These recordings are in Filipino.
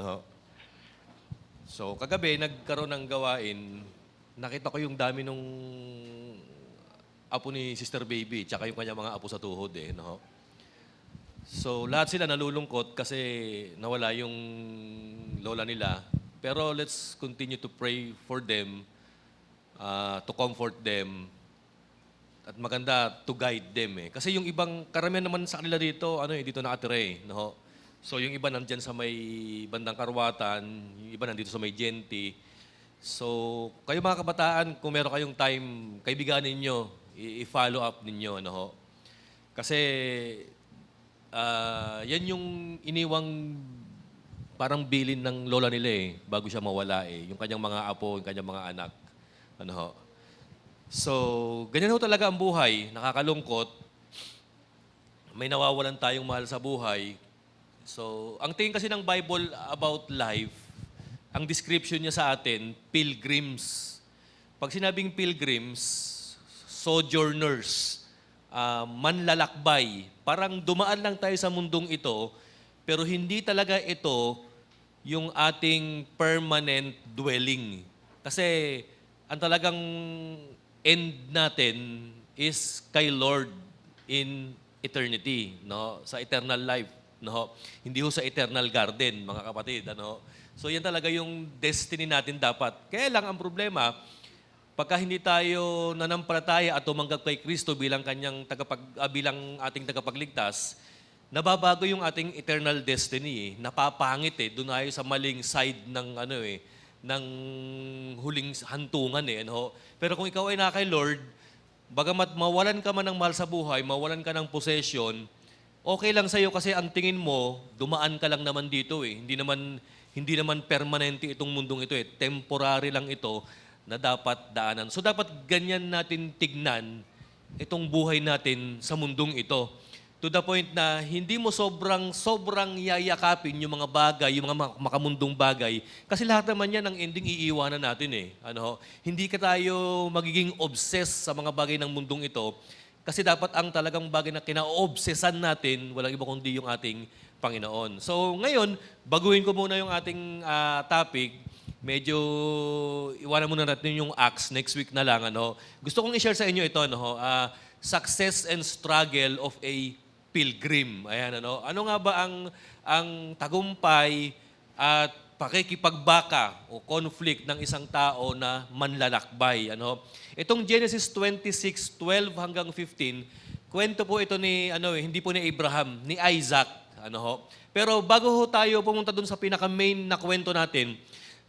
Ano ho? So, kagabi, nagkaroon ng gawain, nakita ko yung dami nung apo ni Sister Baby, tsaka yung kanyang mga apo sa tuhod eh. No? So, lahat sila nalulungkot kasi nawala yung lola nila. Pero let's continue to pray for them, to comfort them, at maganda to guide them eh. Kasi yung ibang karamihan naman sa kanila dito, dito nakatira eh. No? So yung iba nandyan sa may bandang Karwatan, yung iba nandito sa may Genti. So kayo mga kabataan, kung meron kayong time, kaibiganin ninyo, i-follow up ninyo. No? Kasi yan yung iniwang parang bilin ng lola nila eh, bago siya mawala eh. Yung kanyang mga apo, yung kanyang mga anak. Ano ho? So, ganyan ho talaga ang buhay. Nakakalungkot. May nawawalan tayong mahal sa buhay. So, ang tingin kasi ng Bible about life, ang description niya sa atin, pilgrims. Pag sinabing pilgrims, sojourners, manlalakbay. Parang dumaan lang tayo sa mundong ito, pero hindi talaga ito yung ating permanent dwelling. Kasi ang talagang end natin is kay Lord in eternity, no? Sa eternal life, no? Hindi ho sa eternal garden, mga kapatid, ano? So yan talaga yung destiny natin dapat. Kaya lang ang problema, pagka hindi tayo nanampalataya at tumanggap kay Kristo bilang bilang ating tagapagligtas, nababago yung ating eternal destiny, napapangit eh. Doon tayo sa maling side ng ng huling hantungan eh. Ano? Pero kung ikaw ay na kay Lord, bagamat mawalan ka man ng mahal sa buhay, mawalan ka ng possession, okay lang sa'yo kasi ang tingin mo, dumaan ka lang naman dito eh. Hindi naman permanente itong mundong ito eh. Temporary lang ito na dapat daanan. So dapat ganyan natin tignan itong buhay natin sa mundong ito. To the point na hindi mo sobrang yayakapin yung mga bagay, yung mga makamundong bagay. Kasi lahat naman yan, ang ending iiwanan natin eh. Hindi ka tayo magiging obsessed sa mga bagay ng mundong ito. Kasi dapat ang talagang bagay na kina-obsessan natin, walang iba kundi yung ating Panginoon. So ngayon, baguhin ko muna yung ating topic. Medyo iwanan muna natin yung Acts next week na lang. Gusto kong i-share sa inyo ito. Success and struggle of a pilgrim. Ayan, ano nga ba ang tagumpay at pakikipagbaka o conflict ng isang tao na manlalakbay? Itong Genesis 26:12 hanggang 15, kwento po ito ni hindi po ni Abraham, ni Isaac. Pero bago ho tayo pumunta dun sa pinaka-main na kwento natin,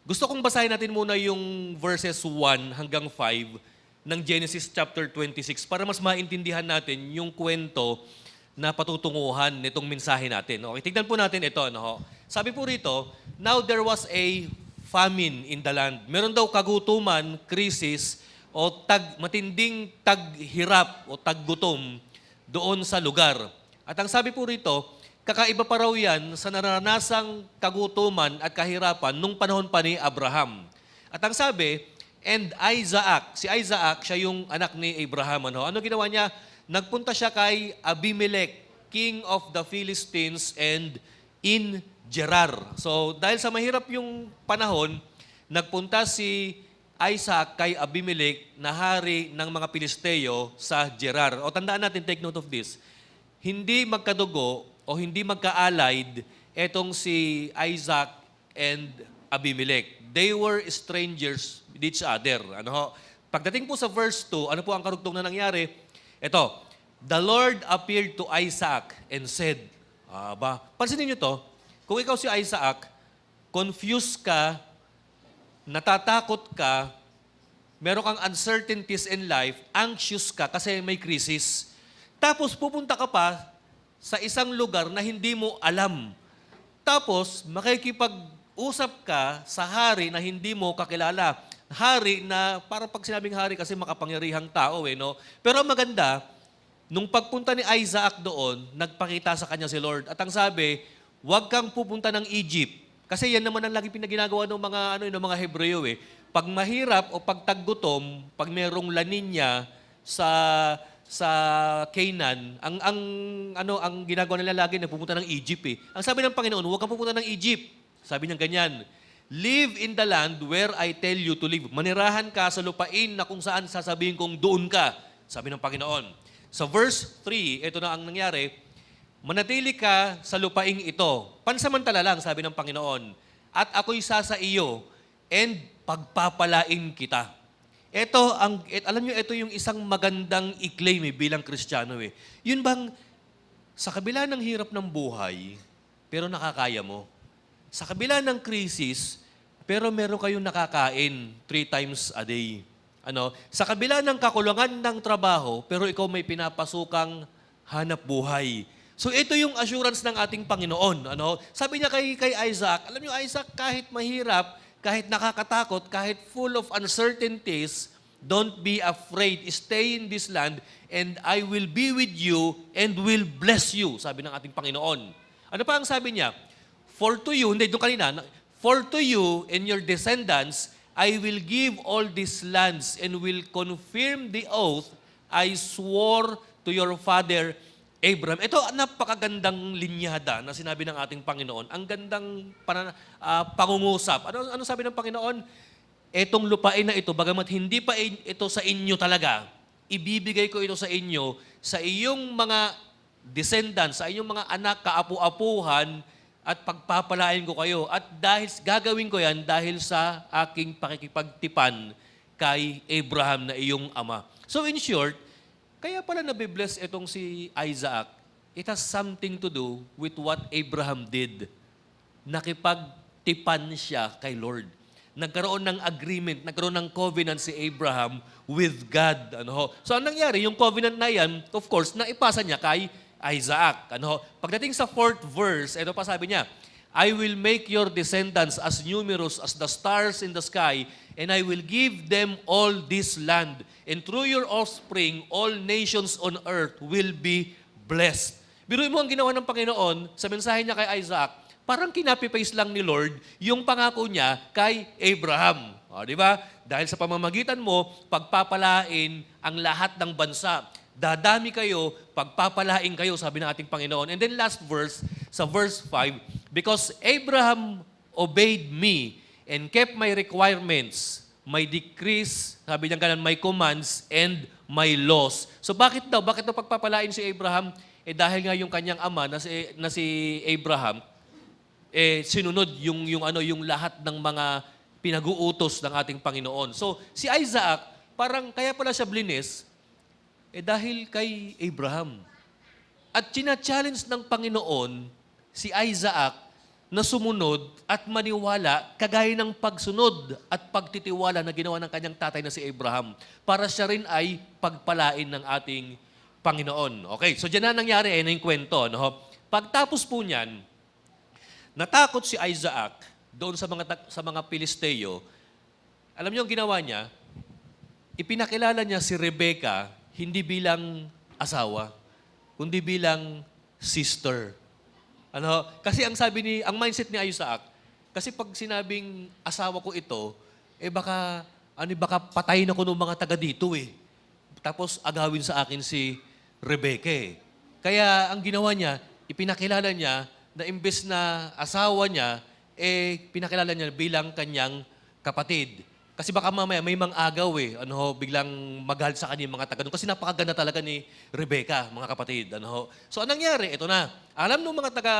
gusto kong basahin natin muna yung verses 1 hanggang 5 ng Genesis chapter 26 para mas maintindihan natin yung kwento na patutunguhan nitong mensahe natin. Okay, tignan po natin ito. Sabi po rito, now there was a famine in the land. Meron daw kagutuman, krisis, o matinding taghirap o taggutom doon sa lugar. At ang sabi po rito, kakaiba pa raw yan sa naranasang kagutuman at kahirapan nung panahon pa ni Abraham. At ang sabi, and Isaac, si Isaac, siya yung anak ni Abraham. Ano ginawa niya? Nagpunta siya kay Abimelech, king of the Philistines and in Gerar. So dahil sa mahirap yung panahon, nagpunta si Isaac kay Abimelech na hari ng mga Pilisteo sa Gerar. O tandaan natin, take note of this. Hindi magkadugo o hindi magka-allied etong si Isaac and Abimelech. They were strangers with each other. Pagdating po sa verse 2, ano po ang karugtong na nangyari? Ito, the Lord appeared to Isaac and said, pansinin niyo to, kung ikaw si Isaac, confused ka, natatakot ka, meron kang uncertainties in life, anxious ka kasi may crisis, tapos pupunta ka pa sa isang lugar na hindi mo alam. Tapos, makikipag-usap ka sa hari na hindi mo kakilala. Hari na, para pag sinabing hari kasi makapangyarihang tao no? Pero ang maganda, nung pagpunta ni Isaac doon, nagpakita sa kanya si Lord. At ang sabi, huwag kang pupunta ng Egypt. Kasi yan naman ang lagi pinaginagawa ng mga Hebreo eh. Pag mahirap o pag taggutom, pag merong La Nina sa Canaan, ang ginagawa nila lagi na pupunta ng Egypt eh. Ang sabi ng Panginoon, huwag kang pupunta ng Egypt. Sabi niya ganyan, live in the land where I tell you to live. Manirahan ka sa lupain na kung saan sasabihin kong doon ka, sabi ng Panginoon. Sa verse 3, ito na ang nangyari, manatili ka sa lupaing ito. Pansamantala lang, sabi ng Panginoon, at ako'y sasa iyo and pagpapalain kita. Alam niyo, ito yung isang magandang i-claim bilang Kristiyano. Yun bang, sa kabila ng hirap ng buhay, pero nakakaya mo. Sa kabila ng krisis, pero meron kayong nakakain 3 times a day. Sa kabila ng kakulangan ng trabaho, pero ikaw may pinapasukang hanap buhay. So ito yung assurance ng ating Panginoon. Sabi niya kay Isaac, alam niyo Isaac, kahit mahirap, kahit nakakatakot, kahit full of uncertainties, don't be afraid. Stay in this land and I will be with you and will bless you, sabi ng ating Panginoon. Ano pa ang sabi niya? For to you, for to you and your descendants, I will give all these lands and will confirm the oath I swore to your father Abraham. Ito, napakagandang linyada na sinabi ng ating Panginoon. Ang gandang pangungusap. Ano sabi ng Panginoon? Etong lupain na ito, bagamat hindi pa ito sa inyo talaga, ibibigay ko ito sa inyo, sa iyong mga descendants, sa iyong mga anak, kaapu-apuhan, at pagpapalain ko kayo. At gagawin ko yan dahil sa aking pakikipagtipan kay Abraham na iyong ama. So in short, kaya pala nabibless itong si Isaac, it has something to do with what Abraham did. Nakipagtipan siya kay Lord. Nagkaroon ng agreement, nagkaroon ng covenant si Abraham with God. So ang nangyari, yung covenant na yan, of course, naipasa niya kay Isaac. Pagdating sa 4th verse, ito pa sabi niya, I will make your descendants as numerous as the stars in the sky, and I will give them all this land. And through your offspring, all nations on earth will be blessed. Biruin mo ang ginawa ng Panginoon sa mensahe niya kay Isaac, parang kinapi-paste lang ni Lord yung pangako niya kay Abraham. Di ba? Dahil sa pamamagitan mo, pagpapalain ang lahat ng bansa. Dadami kayo, pagpapalain kayo, sabi ng ating Panginoon. And then last verse, sa verse 5, because Abraham obeyed me and kept my requirements, my decrees, sabi niya ganun, my commands, and my laws. So bakit daw pagpapalain si Abraham? Dahil nga yung kanyang ama na si Abraham, sinunod yung lahat ng mga pinag-uutos ng ating Panginoon. So si Isaac, parang kaya pala siya blinis, dahil kay Abraham. At china-challenge ng Panginoon si Isaac na sumunod at maniwala kagaya ng pagsunod at pagtitiwala na ginawa ng kanyang tatay na si Abraham para siya rin ay pagpalain ng ating Panginoon. Okay, so dyan na nangyari na yung kwento. Pagtapos po niyan, natakot si Isaac doon sa mga Pilisteo. Alam niyo ang ginawa niya? Ipinakilala niya si Rebecca hindi bilang asawa, kundi bilang sister. Kasi ang mindset ni Isaac, kasi pag sinabing asawa ko ito, baka patayin ako ng mga taga dito Tapos agawin sa akin si Rebecca. Kaya ang ginawa niya, ipinakilala niya na imbes na asawa niya, pinakilala niya bilang kanyang kapatid. Kasi baka mamaya may mang-agaw biglang maghal sa kanya mga taga doon. Kasi napakaganda talaga ni Rebecca, mga kapatid. So anong nangyari? Ito na. Alam ng mga taga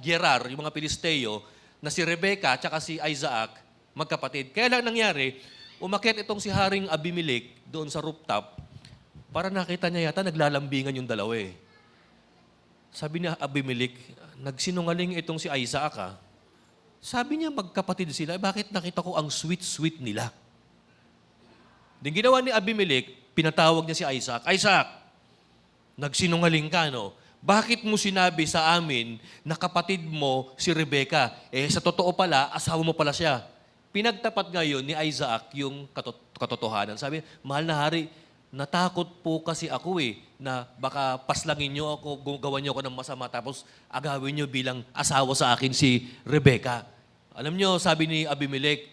Gerar, yung mga Pilisteo, na si Rebecca at si Isaac, magkapatid. Kaya lang nangyari, umakyat itong si Haring Abimelech doon sa rooftop para nakita niya yata naglalambingan yung dalawa Sabi niya, Abimelech, nagsinungaling itong si Isaac Sabi niya, magkapatid sila, bakit nakita ko ang sweet-sweet nila? Din ginawa ni Abimelech, pinatawag niya si Isaac, Isaac, nagsinungaling ka, Bakit mo sinabi sa amin na kapatid mo si Rebecca? Sa totoo pala, asawa mo pala siya. Pinagtapat ngayon ni Isaac yung katotohanan. Sabi, mahal na hari, natakot po kasi ako na baka paslangin niyo ako, gawan niyo ako ng masama, tapos agawin niyo bilang asawa sa akin si Rebecca. Alam niyo, sabi ni Abimelech,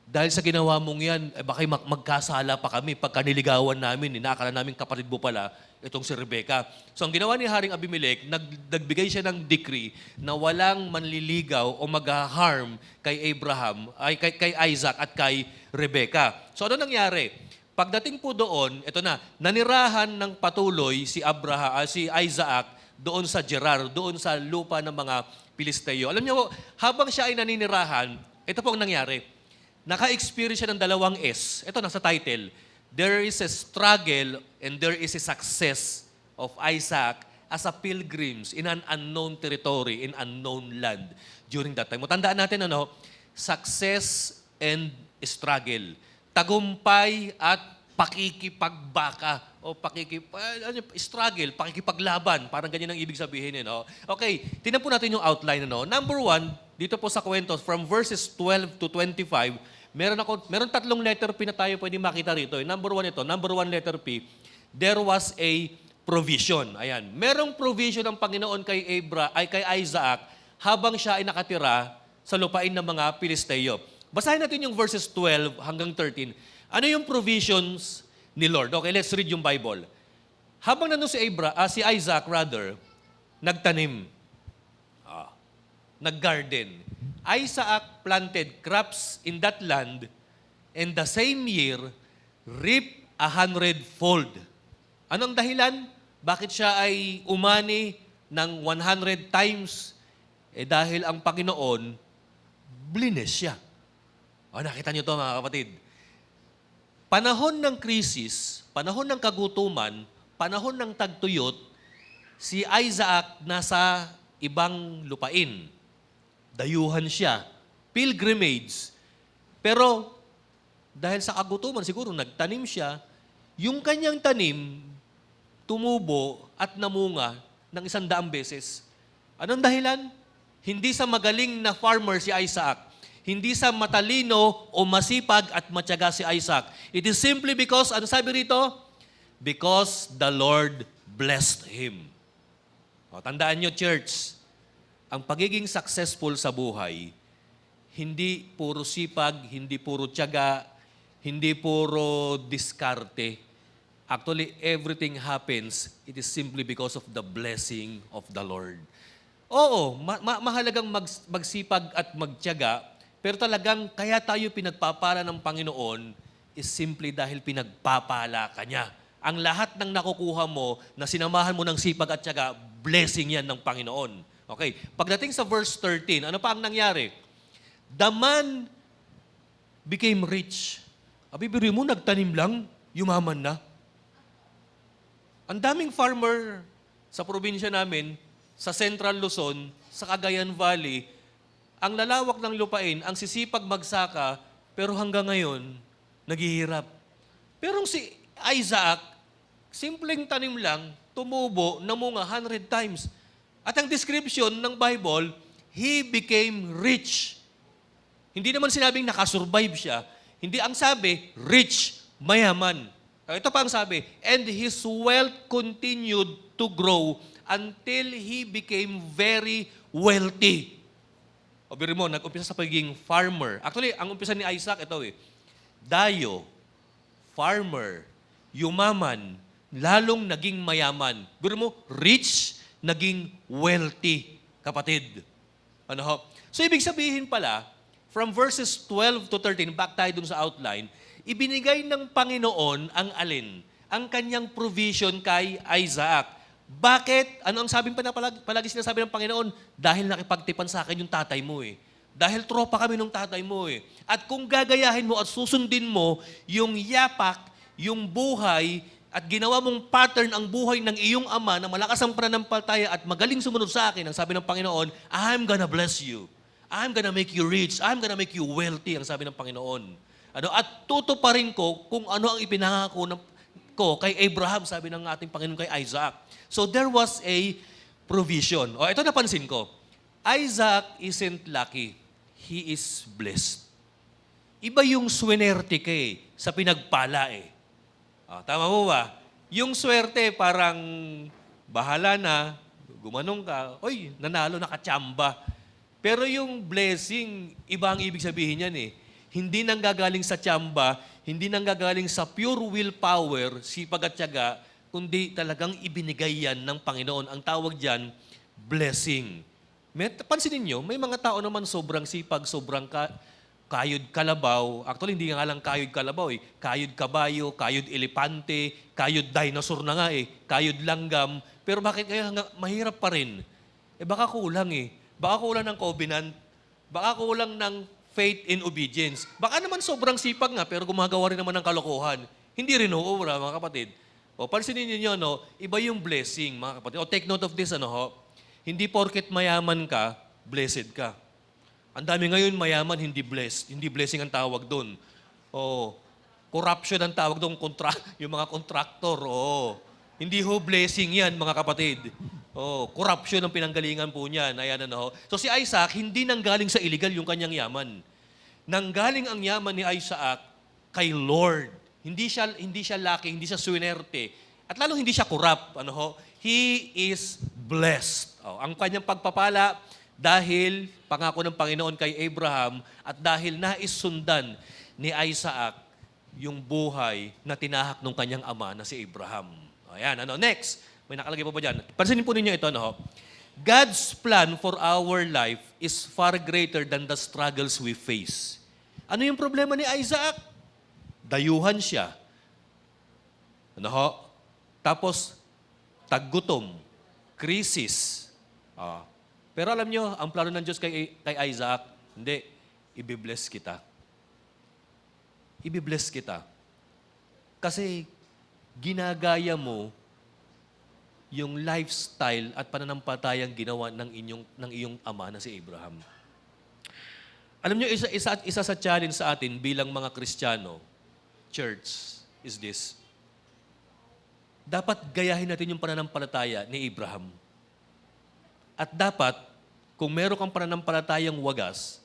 dahil sa ginawa mong yan, baka magkasala pa kami pagka niligawan namin, inaakala namin kapatid mo pala, itong si Rebecca. So ang ginawa ni Haring Abimelech, nagbigay siya ng decree na walang manliligaw o mag-harm kay Abraham, kay Isaac at kay Rebecca. So ano nangyari? Pagdating po doon, ito na, nanirahan ng patuloy si Isaac doon sa Gerar, doon sa lupa ng mga Pilisteo. Alam niyo, habang siya ay naninirahan, ito po ang nangyari. Naka-experience siya ng dalawang S. Ito, nasa title. There is a struggle and there is a success of Isaac as a pilgrims in an unknown territory, in unknown land during that time. Tandaan natin, success and struggle. Tagumpay at pakikipagbaka o struggle, pakikipaglaban. Parang ganyan ang ibig sabihin. Okay, tingnan po natin yung outline. Number 1, dito po sa kwento, from verses 12 to 25, meron tatlong letter P na tayo pwede makita rito. Number 1 ito, number 1 letter P, there was a provision. Ayan, merong provision ng Panginoon kay Isaac habang siya ay nakatira sa lupain ng mga Pilisteo. Basahin natin yung verses 12 hanggang 13. Ano yung provisions ni Lord? Okay, let's read yung Bible. Habang nandun si Isaac, nagtanim, naggarden. Isaac planted crops in that land, and the same year, reaped 100-fold. Anong dahilan? Bakit siya ay umani ng 100 times? Dahil ang Panginoon, blines siya. Nakita niyo to mga kapatid. Panahon ng krisis, panahon ng kagutuman, panahon ng tagtuyot, si Isaac nasa ibang lupain. Dayuhan siya, pilgrimage. Pero dahil sa kagutuman, siguro nagtanim siya, yung kanyang tanim, tumubo at namunga ng 100 beses. Anong dahilan? Hindi sa magaling na farmer si Isaac. Hindi sa matalino o masipag at matyaga si Isaac. It is simply because, ano sabi rito? Because the Lord blessed him. Tandaan nyo, church, ang pagiging successful sa buhay, hindi puro sipag, hindi puro tiyaga, hindi puro diskarte. Actually, everything happens, it is simply because of the blessing of the Lord. Oo, mahalagang magsipag at magtiyaga, pero talagang kaya tayo pinagpapala ng Panginoon is simply dahil pinagpapala ka niya. Ang lahat ng nakukuha mo na sinamahan mo ng sipag at tiyaga, blessing yan ng Panginoon. Okay, pagdating sa verse 13, ano pa ang nangyari? The man became rich. Bibiri mo, nagtanim lang, yumaman na. Ang daming farmer sa probinsya namin, sa Central Luzon, sa Cagayan Valley, ang lalawak ng lupain, ang sisipag magsaka, pero hanggang ngayon, naghihirap. Pero si Isaac, simpleng tanim lang, tumubo, namunga 100 times. At ang description ng Bible, he became rich. Hindi naman sinabing nakasurvive siya. Hindi ang sabi, rich, mayaman. Ito pa ang sabi, and his wealth continued to grow until he became very wealthy. O biro mo, nag-umpisa sa pagiging farmer. Actually, ang umpisa ni Isaac, ito dayo, farmer, yumaman, lalong naging mayaman. Biro mo, rich, naging wealthy, kapatid. So, ibig sabihin pala, from verses 12 to 13, back tayo dun sa outline, ibinigay ng Panginoon ang alin? Ang kanyang provision kay Isaac. Bakit? Ano ang sabi pa na palagi sinasabi ng Panginoon? Dahil nakipagtipan sa akin yung tatay mo Dahil tropa kami ng tatay mo At kung gagayahin mo at susundin mo yung yapak, yung buhay, at ginawa mong pattern ang buhay ng iyong ama na malakas ang pananampalataya at magaling sumunod sa akin, ang sabi ng Panginoon, I'm gonna bless you. I'm gonna make you rich. I'm gonna make you wealthy, ang sabi ng Panginoon. At tutuparin ko kung ano ang ipinangako ko kay Abraham, sabi ng ating Panginoon kay Isaac. So there was a provision. Ito napansin ko. Isaac isn't lucky. He is blessed. Iba yung swinerte ka sa pinagpala tama mo ba? Yung swerte parang bahala na, gumanong ka, nanalo, nakatsamba. Pero yung blessing, iba ang ibig sabihin yan Hindi nanggagaling sa tsamba, hindi nanggagaling sa pure willpower, sipag at tiyaga, kundi talagang ibinigay yan ng Panginoon. Ang tawag diyan, blessing. Pansinin niyo, may mga tao naman sobrang sipag, sobrang kayod kalabaw. Actually, hindi nga lang kayod kalabaw eh. Kayod kabayo, kayod elepante, kayod dinosaur na nga eh, kayod langgam. Pero bakit kaya mahirap pa rin? Baka kulang eh. Baka kulang ng covenant. Baka kulang ng faith in obedience. Baka naman sobrang sipag nga, pero gumagawa rin naman ng kalokohan. Hindi rin uubra, mga kapatid. Pansinin niyo, no, iba yung blessing, mga kapatid. Take note of this, hindi porket mayaman ka, blessed ka. Ang dami ngayon mayaman, hindi blessed. Hindi blessing ang tawag doon. Corruption ang tawag doon, yung mga contractor. Hindi ho blessing yan, mga kapatid. Corruption ang pinanggalingan po niyan. Ayan, So si Isaac, hindi nanggaling sa illegal yung kanyang yaman. Nanggaling ang yaman ni Isaac kay Lord. Hindi siya lucky, hindi siya swinerte. At lalo hindi siya corrupt. He is blessed. Ang kanyang pagpapala, dahil pangako ng Panginoon kay Abraham at dahil nais sundan ni Isaac yung buhay na tinahak ng kanyang ama na si Abraham. Ayan, next. May nakalagay pa ba dyan? Pansinin po ninyo ito, God's plan for our life is far greater than the struggles we face. Ano yung problema ni Isaac? Dayuhan siya. Tapos, taggutom, krisis. Pero alam nyo, ang plano ng Diyos kay Isaac, hindi, ibibless kita. Ibibless kita. Kasi ginagaya mo yung lifestyle at pananampalatayang ginawa ng iyong ama na si Abraham. Alam nyo, isa sa challenge sa atin bilang mga Kristiyano, church, is this. Dapat gayahin natin yung pananampalataya ni Abraham. At dapat, kung meron kang pananampalatayang wagas,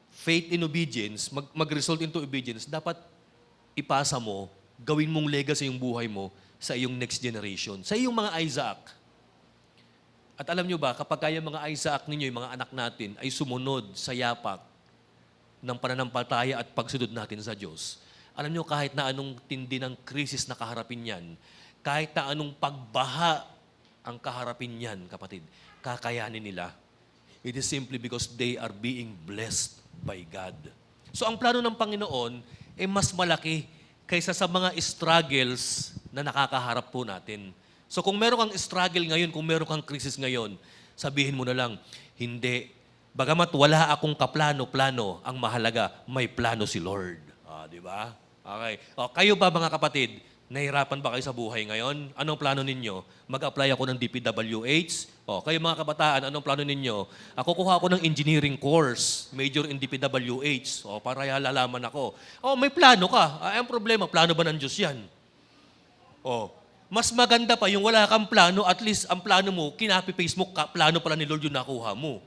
faith in obedience, mag-result into obedience, dapat ipasa mo, gawin mong legacy yung buhay mo sa iyong next generation, sa iyong mga Isaac. At alam nyo ba, kapag yung mga Isaac ninyo, yung mga anak natin, ay sumunod sa yapak ng pananampalataya at pagsunod natin sa Diyos, alam nyo, kahit na anong tindi ng krisis na kaharapin yan, kahit na anong pagbaha ang kaharapin niyan, kapatid, kakayanin nila. It is simply because they are being blessed by God. So ang plano ng Panginoon ay mas malaki kaysa sa mga struggles na nakakaharap po natin. So kung meron kang struggle ngayon, kung meron kang krisis ngayon, sabihin mo na lang, hindi. Bagamat wala akong kaplano-plano, ang mahalaga, may plano si Lord. Di ba? Okay. Kayo ba mga kapatid, nahirapan ba kayo sa buhay ngayon? Anong plano ninyo? Mag-apply ako ng DPWH? Kayo mga kabataan, anong plano ninyo? Ako kuha ako ng engineering course, major in DPWH. Para lalaman ako. May plano ka. Ang problema, plano ba ng Diyos yan? Mas maganda pa yung wala kang plano, at least ang plano mo, kinapi-paste mo, plano pala ni Lord yung nakuha mo.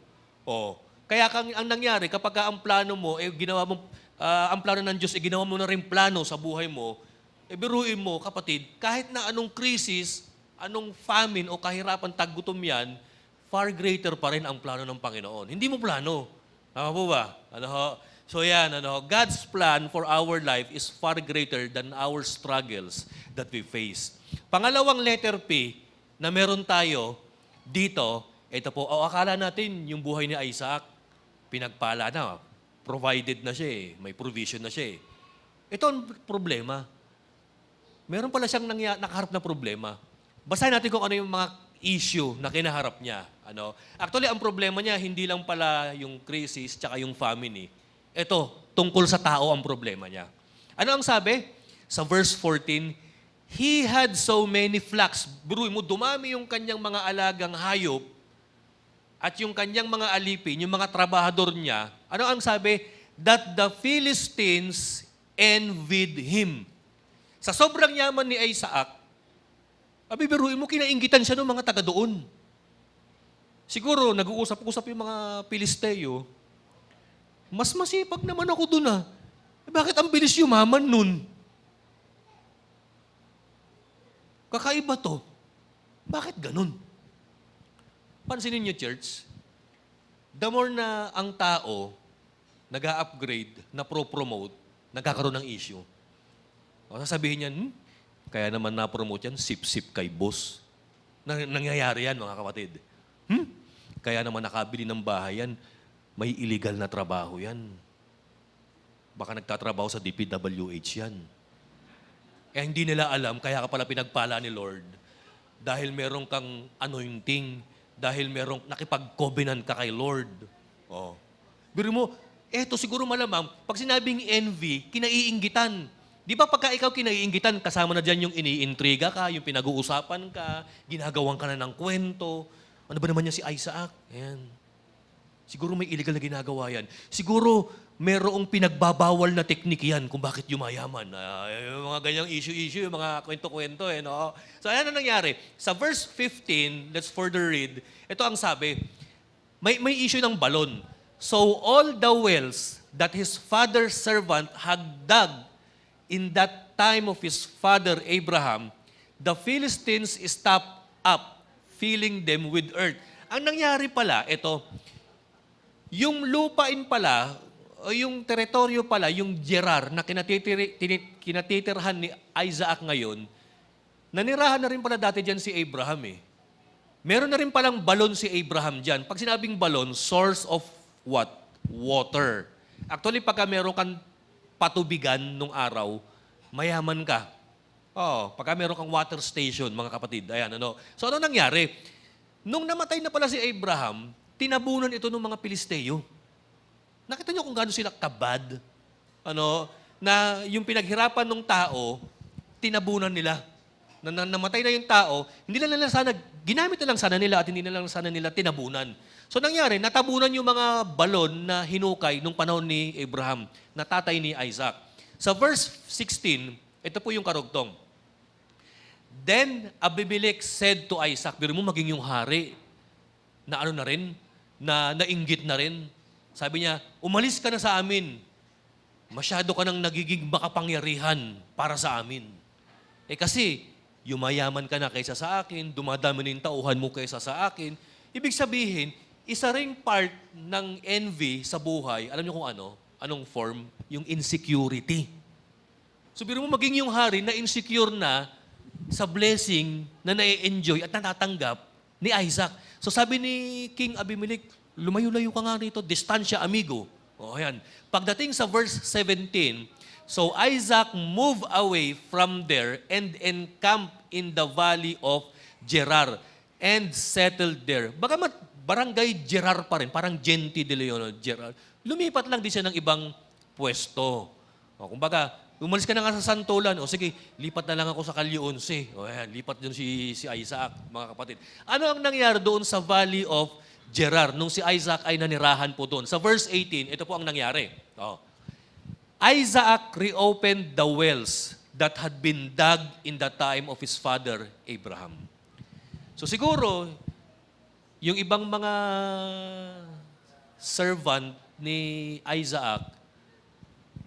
Kaya ang nangyari, kapag ang plano mo, ginawa mo, ang plano ng Diyos, ginawa mo na rin plano sa buhay mo, biruin mo, kapatid, kahit na anong krisis, anong famine o kahirapan, taggutom yan, far greater pa rin ang plano ng Panginoon. Hindi mo plano. Tama po ba? So yan, God's plan for our life is far greater than our struggles that we face. Pangalawang letter P na meron tayo dito, ito po, akala natin yung buhay ni Isaac, pinagpala na, provided na siya may provision na siya Ito ang problema. Meron pala siyang nakaharap na problema. Basahin natin kung ano yung mga issue na kinaharap niya. Actually, ang problema niya, hindi lang pala yung crisis tsaka yung famine. Ito, tungkol sa tao ang problema niya. Ano ang sabi? Sa verse 14, he had so many flocks. Buruin mo, dumami yung kanyang mga alagang hayop at yung kanyang mga alipin, yung mga trabahador niya. Ano ang sabi? That the Philistines envied him. Sa sobrang yaman ni Isaac, biruin mo, kinainggitan siya ng mga taga doon. Siguro, nag-uusap-usap yung mga Pilisteo, mas masipag naman ako doon bakit ang bilis yumaman nun? Kakaiba to. Bakit ganun? Pansinin niyo, church, the more na ang tao nag-a-upgrade, na pro-promote, nagkakaroon ng issue. Sasabihin niyan, Kaya naman na-promote yan, sip-sip kay boss. Nangyayari yan, mga kapatid. Kaya naman nakabili ng bahay yan, may illegal na trabaho yan. Baka nagtatrabaho sa DPWH yan. Eh hindi nila alam, kaya ka pala pinagpala ni Lord. Dahil meron kang anointing, dahil merong nakipag-covenant ka kay Lord. Oh. Biro mo, eto siguro malamang, pag sinabing envy, kinaiinggitan. Di ba pagka ikaw kinaiinggitan, kasama na dyan yung iniintriga ka, yung pinag-uusapan ka, ginagawan ka na ng kwento. Ano ba naman yan si Isaac? Ayan. Siguro may illegal na ginagawa yan. Siguro merong pinagbabawal na teknik yan kung bakit yumayaman. Yung mga ganyang issue-issue, yung mga kwento-kwento. No? So ayan ang nangyari. Sa verse 15, let's further read. Ito ang sabi, may issue ng balon. So all the wells that his father's servant had dug in that time of his father Abraham, the Philistines stopped up, filling them with earth. Ang nangyari pala, ito, yung lupain pala, o yung teritoryo pala, yung Gerar na kinatitirhan ni Isaac ngayon, nanirahan na rin pala dati dyan si Abraham eh. Meron na rin palang balon si Abraham dyan. Pag sinabing balon, source of what? Water. Actually, pagka meron kang patubigan nung araw, mayaman ka. Pagka meron kang water station, mga kapatid. Ayan, ano. So, ano nangyari? Nung namatay na pala si Abraham, tinabunan ito ng mga Pilisteo. Nakita niyo kung gaano sila kabad? Na yung pinaghirapan ng tao, tinabunan nila. Namatay na yung tao, hindi na nila sana, ginamit na lang sana nila at hindi na lang sana nila tinabunan. So nangyari, natabunan yung mga balon na hinukay nung panahon ni Abraham, na tatay ni Isaac. Sa verse 16, ito po yung karugtong. Then Abimelech said to Isaac, biro mo maging yung hari, na ano na rin, na nainggit na rin. Sabi niya, umalis ka na sa amin. Masyado ka nang nagiging makapangyarihan para sa amin. Kasi, yumayaman ka na kaysa sa akin, dumadami na yung tauhan mo kaysa sa akin. Ibig sabihin, isa ring part ng envy sa buhay, alam niyo kung ano? Anong form? Yung insecurity. So, biro mo maging yung hari na insecure na sa blessing na na-enjoy at natatanggap ni Isaac. So sabi ni King Abimelech, lumayo-layo ka nga rito, distansya amigo. Ayan. Pagdating sa verse 17, so Isaac moved away from there and encamped in the valley of Gerar and settled there. Bagamat barangay Gerar pa rin, parang Genti de Leon, Gerar. Lumipat lang din siya ng ibang pwesto. Kumbaga, umalis ka na nga sa Santolan, sige, lipat na lang ako sa Kalye 11. Ayan, lipat doon si Isaac, mga kapatid. Ano ang nangyari doon sa Valley of Gerar nung si Isaac ay nanirahan po doon? Sa verse 18, ito po ang nangyari. Isaac reopened the wells that had been dug in the time of his father Abraham. So siguro, yung ibang mga servant ni Isaac,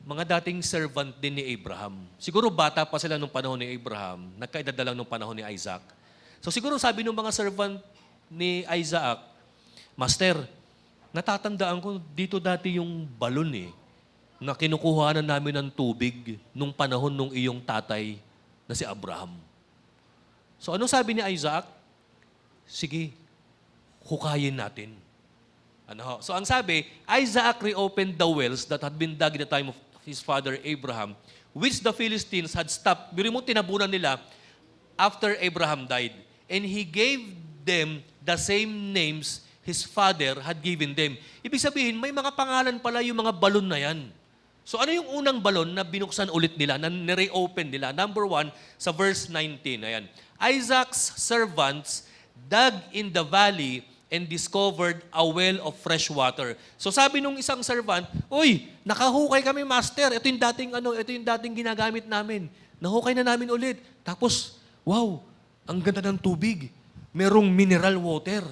mga dating servant din ni Abraham. Siguro bata pa sila nung panahon ni Abraham, nagkaedad na lang nung panahon ni Isaac. So siguro sabi ng mga servant ni Isaac, Master, natatandaan ko dito dati yung balon na kinukuhanan namin ng tubig nung panahon nung iyong tatay na si Abraham. So ano sabi ni Isaac? Sige, hukayin natin. So ang sabi, Isaac reopened the wells that had been dug in the time of his father Abraham, which the Philistines had stopped. Biro mo, tinabunan nila after Abraham died. And he gave them the same names his father had given them. Ibig sabihin, may mga pangalan pala yung mga balon na yan. So ano yung unang balon na binuksan ulit nila, na reopen nila? Number 1, sa verse 19. Ayan. Isaac's servants dug in the valley and discovered a well of fresh water. So sabi nung isang servant, "Uy, nakahukay kami, master. Ito yung dating ginagamit namin. Nahukay na namin ulit." Tapos, wow, ang ganda ng tubig. Merong mineral water.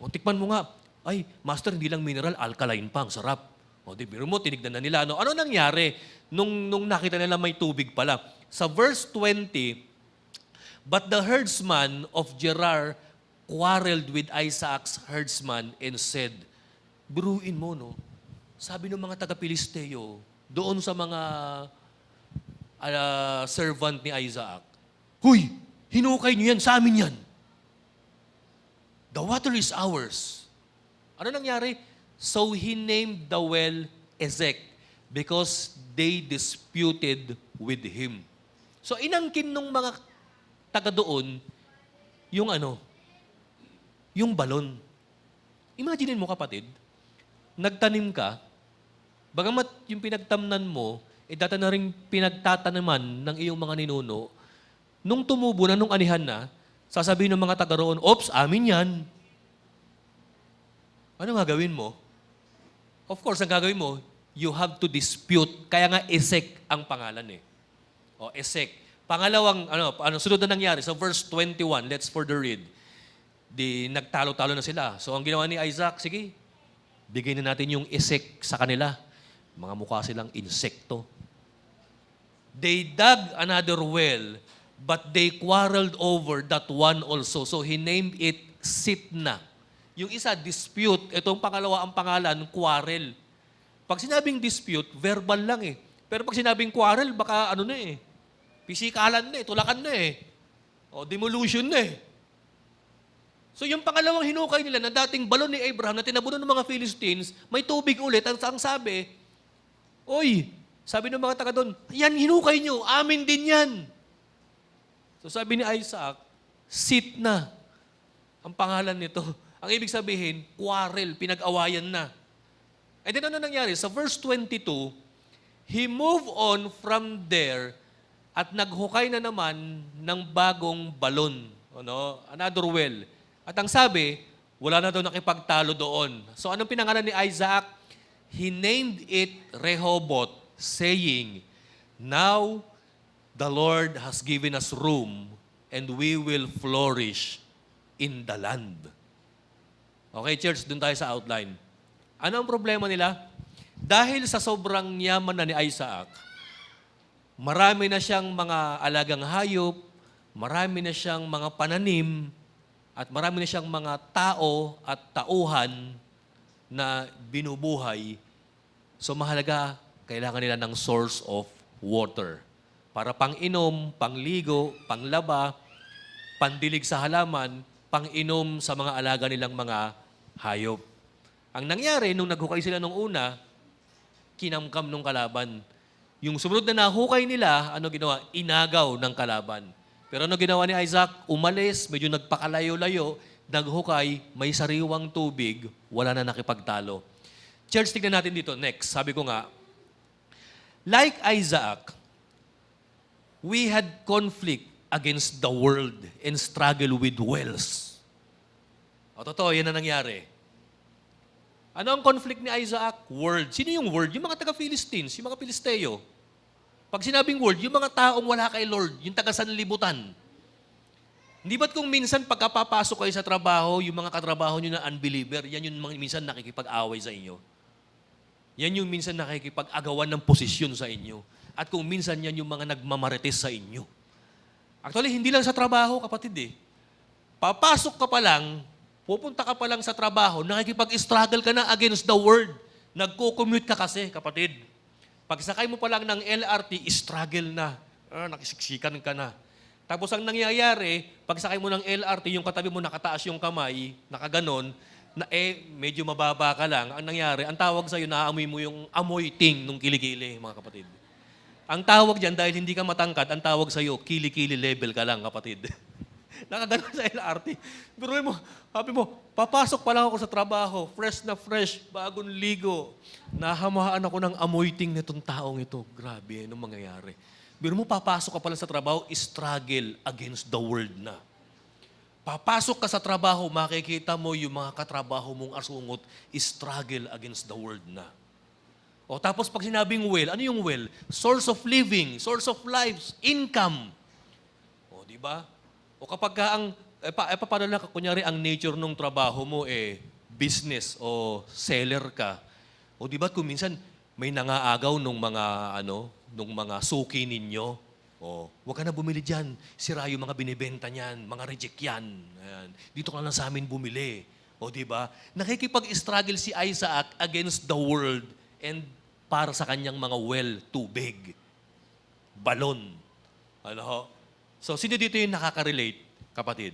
Tikman mo nga. Ay, master, hindi lang mineral, alkaline pa, ang sarap. Biro mo, tinignan na nila. Ano nangyari nung nakita nila may tubig pala? Sa verse 20, but the herdsman of Gerar quarreled with Isaac's herdsman and said, biruin mo, no? Sabi ng mga taga-Pilisteo, doon sa mga servant ni Isaac, Huy, hinukay niyo yan, sa amin yan. The water is ours. Ano nangyari? So he named the well Ezek because they disputed with him. So inangkin nung mga taga doon yung yung balon. Imaginin mo kapatid, nagtanim ka, bagamat yung pinagtamnan mo, data na rin pinagtatanaman ng iyong mga ninuno, nung tumubo na, nung anihan na, sasabihin ng mga taga roon, "Ops, amin yan." Ano nga gawin mo? Of course, ang gagawin mo, you have to dispute. Kaya nga, Ezek ang pangalan eh. O, Ezek. Pangalawang, sunod na nangyari, sa verse 21, let's further read. Di nagtalo-talo na sila. So, ang ginawa ni Isaac, sige, bigay na natin yung Ezek sa kanila. Mga mukha silang insekto. They dug another well, but they quarreled over that one also. So, he named it Sitna. Yung isa, dispute. Itong pangalawa, ang pangalan, quarrel. Pag sinabing dispute, verbal lang eh. Pero pag sinabing quarrel, baka pisikalan na eh, tulakan na eh. O demolition na eh. So yung pangalawang hinukay nila na dating balon ni Abraham na tinabunan ng mga Philistines, may tubig ulit. Ang sabi, sabi ng mga taga doon, yan hinukay nyo, amin din yan. So sabi ni Isaac, Sitna ang pangalan nito. Ang ibig sabihin, quarrel, pinag-awayan na. And then ano nangyari? Sa verse 22, he moved on from there at naghukay na naman ng bagong balon. Another well. At ang sabi, wala na daw nakipagtalo doon. So anong pinangalan ni Isaac? He named it Rehoboth, saying, "Now the Lord has given us room and we will flourish in the land." Okay, church, dun tayo sa outline. Ano ang problema nila? Dahil sa sobrang yaman na ni Isaac, marami na siyang mga alagang hayop, marami na siyang mga pananim, at marami na siyang mga tao at tauhan na binubuhay. So mahalaga, kailangan nila ng source of water. Para pang-inom, pangligo, panglaba, pandilig sa halaman, pang-inom sa mga alaga nilang mga hayop. Ang nangyari, nung naghukay sila nung una, kinamkam nung kalaban. Yung sumunod na nahukay nila, ano ginawa? Inagaw ng kalaban. Pero ano ginawa ni Isaac? Umalis, medyo nagpakalayo-layo, naghukay, may sariwang tubig, wala na nakipagtalo. Church, tignan natin dito. Next, sabi ko nga, like Isaac, we had conflict against the world and struggle with wells. O totoo, yan na nangyari. Ano ang conflict ni Isaac? World. Sino yung world? Yung mga taga-Philistines, yung mga Pilisteo. Pag sinabing world, yung mga taong wala kay Lord, yung taga-sanlibutan. Hindi ba't kung minsan pagkapapasok kayo sa trabaho, yung mga katrabaho nyo na unbeliever, yan yung minsan nakikipag-away sa inyo. Yan yung minsan nakikipag-agawan ng posisyon sa inyo. At kung minsan yan yung mga nagmamarites sa inyo. Actually, hindi lang sa trabaho, kapatid eh. Papasok ka pa lang, pupunta ka pa lang sa trabaho, nakikipag-struggle ka na against the world. Nagko-commute ka kasi, kapatid. Pagsakay mo pa lang ng LRT, struggle na. Nakisiksikan ka na. Tapos ang nangyayari, pagsakay mo ng LRT, yung katabi mo nakataas yung kamay, nakaganon, na medyo mababa ka lang. Ang nangyari, ang tawag sa'yo, naaamoy mo yung amoy ting nung kilikili, mga kapatid. Ang tawag dyan, dahil hindi ka matangkad, ang tawag sa'yo, kilikili level ka lang, kapatid. Nakaganon sa LRT. Pero mo, sabi mo, papasok pa lang ako sa trabaho, fresh, bagong ligo. Nahamaan ako ng amoy ting nitong taong ito. Grabe, anong mangyayari? Pero mo, papasok ka pala sa trabaho, struggle against the world na. Papasok ka sa trabaho, makikita mo yung mga katrabaho mong asungot, struggle against the world na. O tapos pag sinabing well, ano yung well? Source of living, source of life, income. O, di ba? O kapag ka paano na, kunyari, ang nature ng trabaho mo, business o seller ka. O di ba kung minsan may nangaagaw nung mga suki ninyo. O, huwag ka na bumili dyan. Sira yung mga binibenta niyan, mga reject yan. Ayan. Dito ka lang sa amin bumili. O di ba? Nakikipag-struggle si Isaac against the world and para sa kanyang mga well, tubig, balon. So, sino dito yung nakaka-relate, kapatid?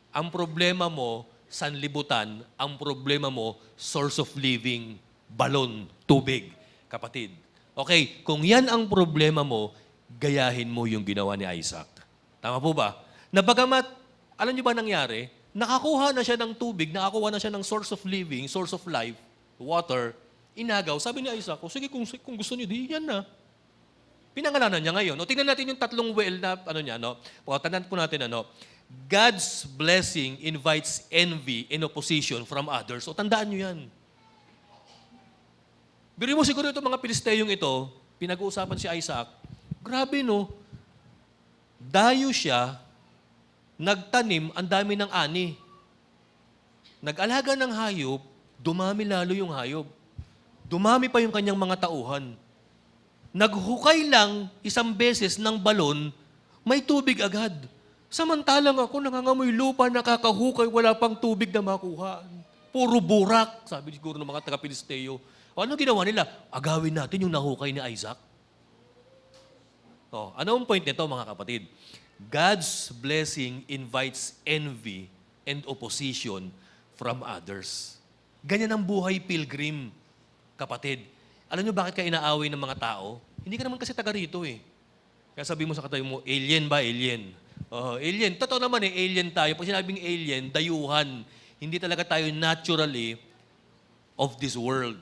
Ang problema mo, sanlibutan. Ang problema mo, source of living, balon, tubig, kapatid. Okay, kung yan ang problema mo, gayahin mo yung ginawa ni Isaac. Tama po ba? Na bagamat, alam niyo ba nangyari? Nakakuha na siya ng tubig, nakakuha na siya ng source of living, source of life, water, inagaw. Sabi ni Isaac, sige, kung gusto niyo, di yan na. Pinangalanan niya ngayon. O, tingnan natin yung tatlong well na, pagkatanan po natin, God's blessing invites envy and opposition from others. O, tandaan niyo yan. Biro mo siguro itong mga Pilisteyong ito, pinag-uusapan si Isaac, grabe no, dayo siya, nagtanim, ang dami ng ani. Nag-alaga ng hayop, dumami lalo yung hayop. Dumami pa yung kanyang mga tauhan. Naghukay lang isang beses ng balon, may tubig agad. Samantalang ako nangangamoy lupa, nakakahukay, wala pang tubig na makuha. Puro burak, sabi siguro ng mga taga-Pilisteo. O ano ginawa nila? Agawin natin yung nahukay ni Isaac. O, ano ang point nito mga kapatid? God's blessing invites envy and opposition from others. Ganyan ang buhay pilgrim, kapatid. Alam niyo bakit ka inaaway ng mga tao? Hindi ka naman kasi taga rito eh. Kaya sabi mo sa katayo mo, alien ba? Alien. Alien. Totoo naman eh, alien tayo. Pag sinabing alien, dayuhan. Hindi talaga tayo naturally of this world.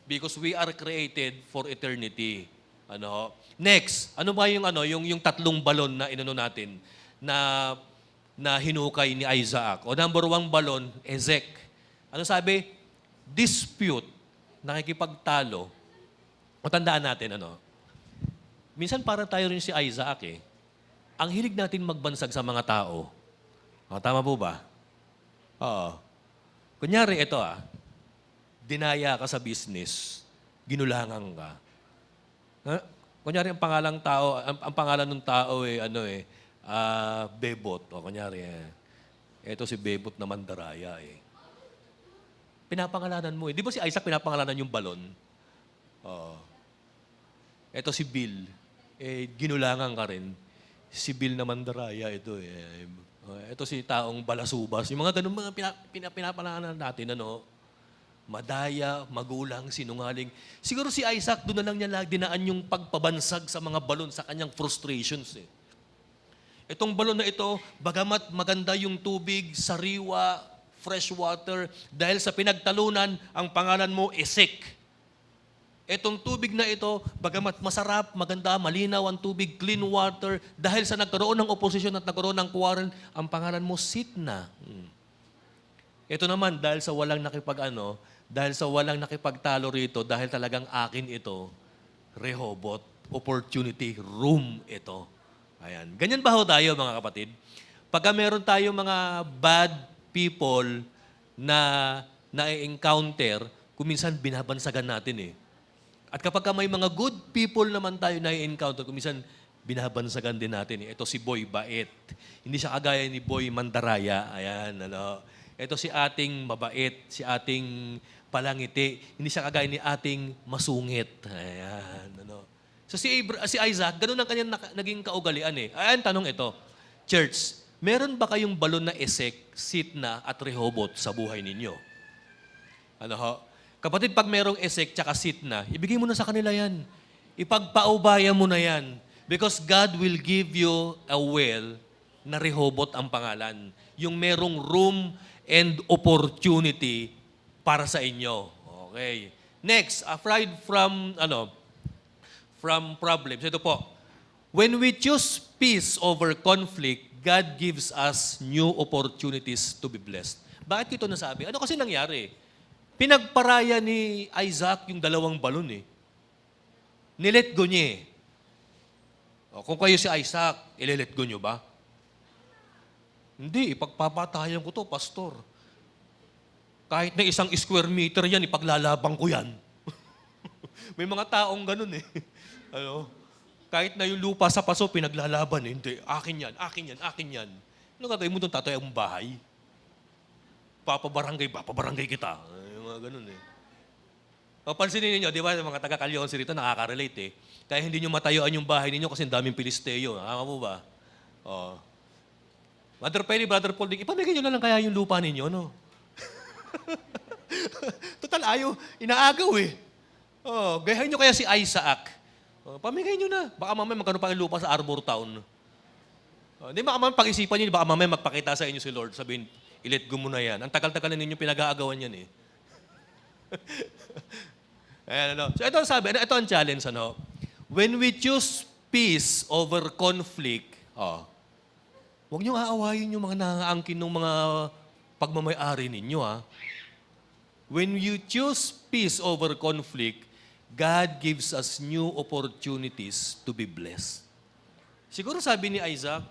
Because we are created for eternity. Next, ano ba yung tatlong balon na inano natin na hinukay ni Isaac? O number 1 balon, Ezek. Ano sabi? Dispute, nakikipagtalo. O tandaan natin, minsan para tayo rin si Isaac eh. Ang hilig natin magbansag sa mga tao. Tama po ba? Oo. Kunyari, ito dinaya ka sa business, ginulangan ka. Kunyari, ang pangalan ng tao Bebot. O kunyari, ito si Bebot na mandaraya eh. Pinapangalanan mo eh. Di ba si Isaac pinapangalanan yung balon? Ito si Bill. Ginulangan ka rin. Si Bill na mandaraya ito eh. Ito si taong balasubas. Yung mga ganun mga pinapangalanan natin, madaya, magulang, sinungaling. Siguro si Isaac, doon na lang niya dinaan yung pagpabansag sa mga balon, sa kanyang frustrations eh. Itong balon na ito, bagamat maganda yung tubig, sariwa, fresh water, dahil sa pinagtalunan, ang pangalan mo, Esek. Itong tubig na ito, bagamat masarap, maganda, malinaw ang tubig, clean water, dahil sa nagkaroon ng opposition at nagkaroon ng quarrel, ang pangalan mo, Sitna. Ito naman, dahil sa walang nakipagtalo rito, dahil talagang akin ito, Rehoboth, opportunity, room ito. Ayan. Ganyan ba ho tayo, mga kapatid? Pagka meron tayo mga bad people na na-encounter, kuminsan binabansagan natin eh. At kapag may mga good people naman tayo na-encounter, kuminsan binabansagan din natin eh. Ito si Boy Bait. Hindi siya kagaya ni Boy Mandaraya. Ayan, Ito si ating mabait, si ating palangiti. Hindi siya kagaya ni ating masungit. Ayan, So si Isaac, ganun ang kanyang naging kaugalian eh. Ayan, tanong ito. Church, meron ba kayong balon na Esek, Sitna at Rehoboth sa buhay ninyo? Kapatid, pag merong Esek tsaka Sitna, ibigay mo na sa kanila yan. Ipagpaubaya mo na yan. Because God will give you a well na Rehoboth ang pangalan. Yung merong room and opportunity para sa inyo. Okay. Next, aside from problems. Ito po. When we choose peace over conflict, God gives us new opportunities to be blessed. Bakit ito nasabi? Ano kasi nangyari? Pinagparaya ni Isaac yung dalawang balon eh. Nilet go niya eh. Kung kayo si Isaac, ililet go nyo ba? Hindi, ipagpapatayan ko to, pastor. Kahit na 1 square meter yan, ipaglalabang ko yan. May mga taong ganun eh. Kahit na yung lupa sa paso, pinaglalaban eh. Hindi, akin yan, akin yan, akin yan. Ano gagawin mo doon, tatay ang bahay? Papabarangay kita. Yung mga ganun eh. Papansinin ninyo, di ba, mga taga-Calyones rito, nakaka-relate eh. Kaya hindi nyo matayuan yung bahay ninyo kasi daming Pilisteo. Tama po ba? Oh. Mother Penny, Brother Paul, ipamigay nyo na lang kaya yung lupa ninyo, no? Total, ayaw. Inaagaw eh. Oh, gayahin nyo kaya si Isaac. Oh, pamigay nyo na. Baka mamaya magkano pa yung lupa sa Arbor Town. Oh, hindi baka mamaya pag-isipan nyo, baka mamaya magpakita sa inyo si Lord. Sabihin, i-let go mo na yan. Ang tagal-tagal na ninyo pinag-aagawan yan eh. Ayan, ano. So ito ang sabi, ito ang challenge, ano. When we choose peace over conflict, huwag niyong aawayin yung mga nangaangkin ng mga pagmamayari ninyo, ha. When you choose peace over conflict, God gives us new opportunities to be blessed. Siguro sabi ni Isaac,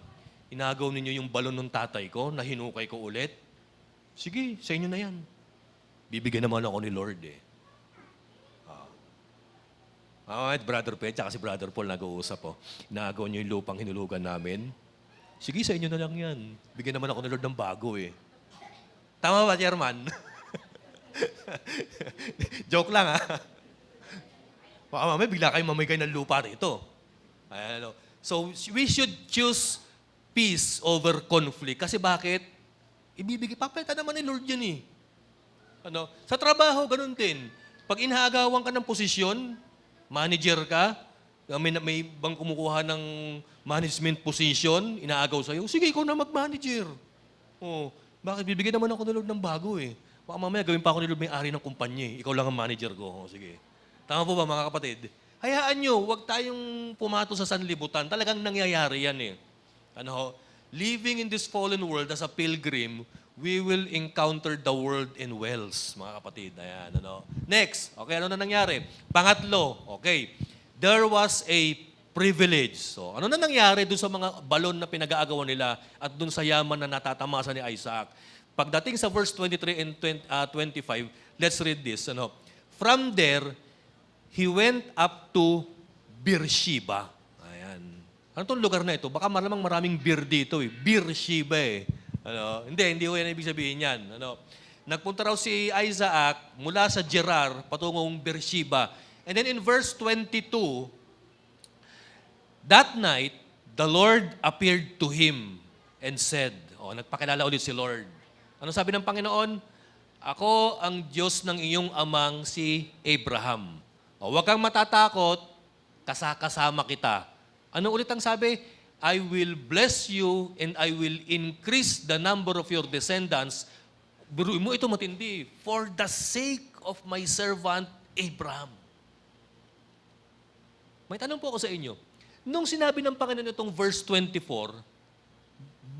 inagaw ninyo yung balon ng tatay ko, na hinukay ko ulit. Sige, sa inyo na yan. Bibigyan naman ako ni Lord eh. Brother Pet, tsaka si Brother Paul nag-uusap po. Inaagaw niyo yung lupang hinulugan namin. Sige, sa inyo na lang yan. Bigyan naman ako ni Lord ng bago eh. Tama ba, Chairman? Joke lang ha. Baka mamaya bigla kayo mamigay ng lupa rito. Ayan, so, we should choose peace over conflict. Kasi bakit? Ibibigay, papalitan naman ni Lord yan eh. Ano? Sa trabaho, ganun din. Pag inahagawan ka ng posisyon, manager ka, may bang kumukuha ng management position, inaagaw sa'yo, sige, ikaw na mag-manager. Oh, bakit? Bibigyan naman ako ni Lord ng bago eh. Baka mamaya gawin pa ako ni Lord may-ari ng kumpanya eh. Ikaw lang ang manager ko. Oh, sige. Tama po ba mga kapatid? Hayaan nyo, huwag tayong pumato sa sanlibutan. Talagang nangyayari yan eh. Ano, living in this fallen world as a pilgrim, we will encounter the world in wells, mga kapatid. Ayan, ano. Next, okay, ano na nangyari? Pangatlo, okay, there was a privilege. So, ano na nangyari dun sa mga balon na pinag-aagawan nila at dun sa yaman na natatamasa ni Isaac? Pagdating sa verse 23 and 25, let's read this. Ano. From there, he went up to Beersheba. Ayan. Ano itong lugar na ito? Baka maraming beer dito eh. Beersheba eh. Ano? Hindi ko yan ibig sabihin yan. Ano? Nagpunta raw si Isaac mula sa Gerar patungong Beersheba. And then in verse 22, that night, the Lord appeared to him and said, nagpakilala ulit si Lord. Ano sabi ng Panginoon? Ako ang Diyos ng iyong amang si Abraham. Huwag kang matatakot, kasama kita. Ano ulit ang sabi? I will bless you and I will increase the number of your descendants. Biruin mo ito matindi. For the sake of my servant Abraham. May tanong po ako sa inyo. Nung sinabi ng Panginoon itong verse 24,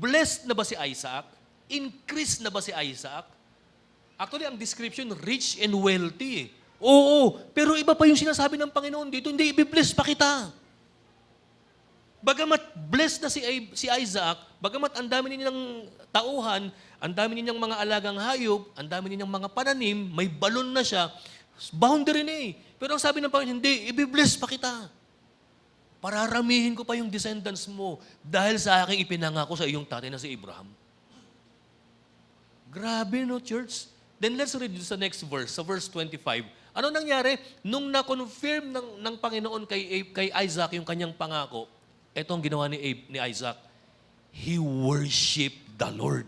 blessed na ba si Isaac? Increased na ba si Isaac? Actually, ang description, rich and wealthy. Oo, pero iba pa yung sinasabi ng Panginoon dito. Hindi, i-bless pa kita. Bagamat blessed na si Isaac, bagamat ang dami ninyang tauhan, ang dami ninyang mga alagang hayop, ang dami ninyang mga pananim, may balon na siya, boundary na eh. Pero ang sabi ng Panginoon, hindi, i-bless pa kita. Pararamihin ko pa yung descendants mo dahil sa aking ipinangako sa iyong tatay na si Abraham. Grabe no, church? Then let's read sa next verse, sa verse 25. Ano nangyari? Nung na-confirm ng Panginoon kay Isaac yung kanyang pangako, ito ang ginawa ni Isaac. He worshiped the Lord.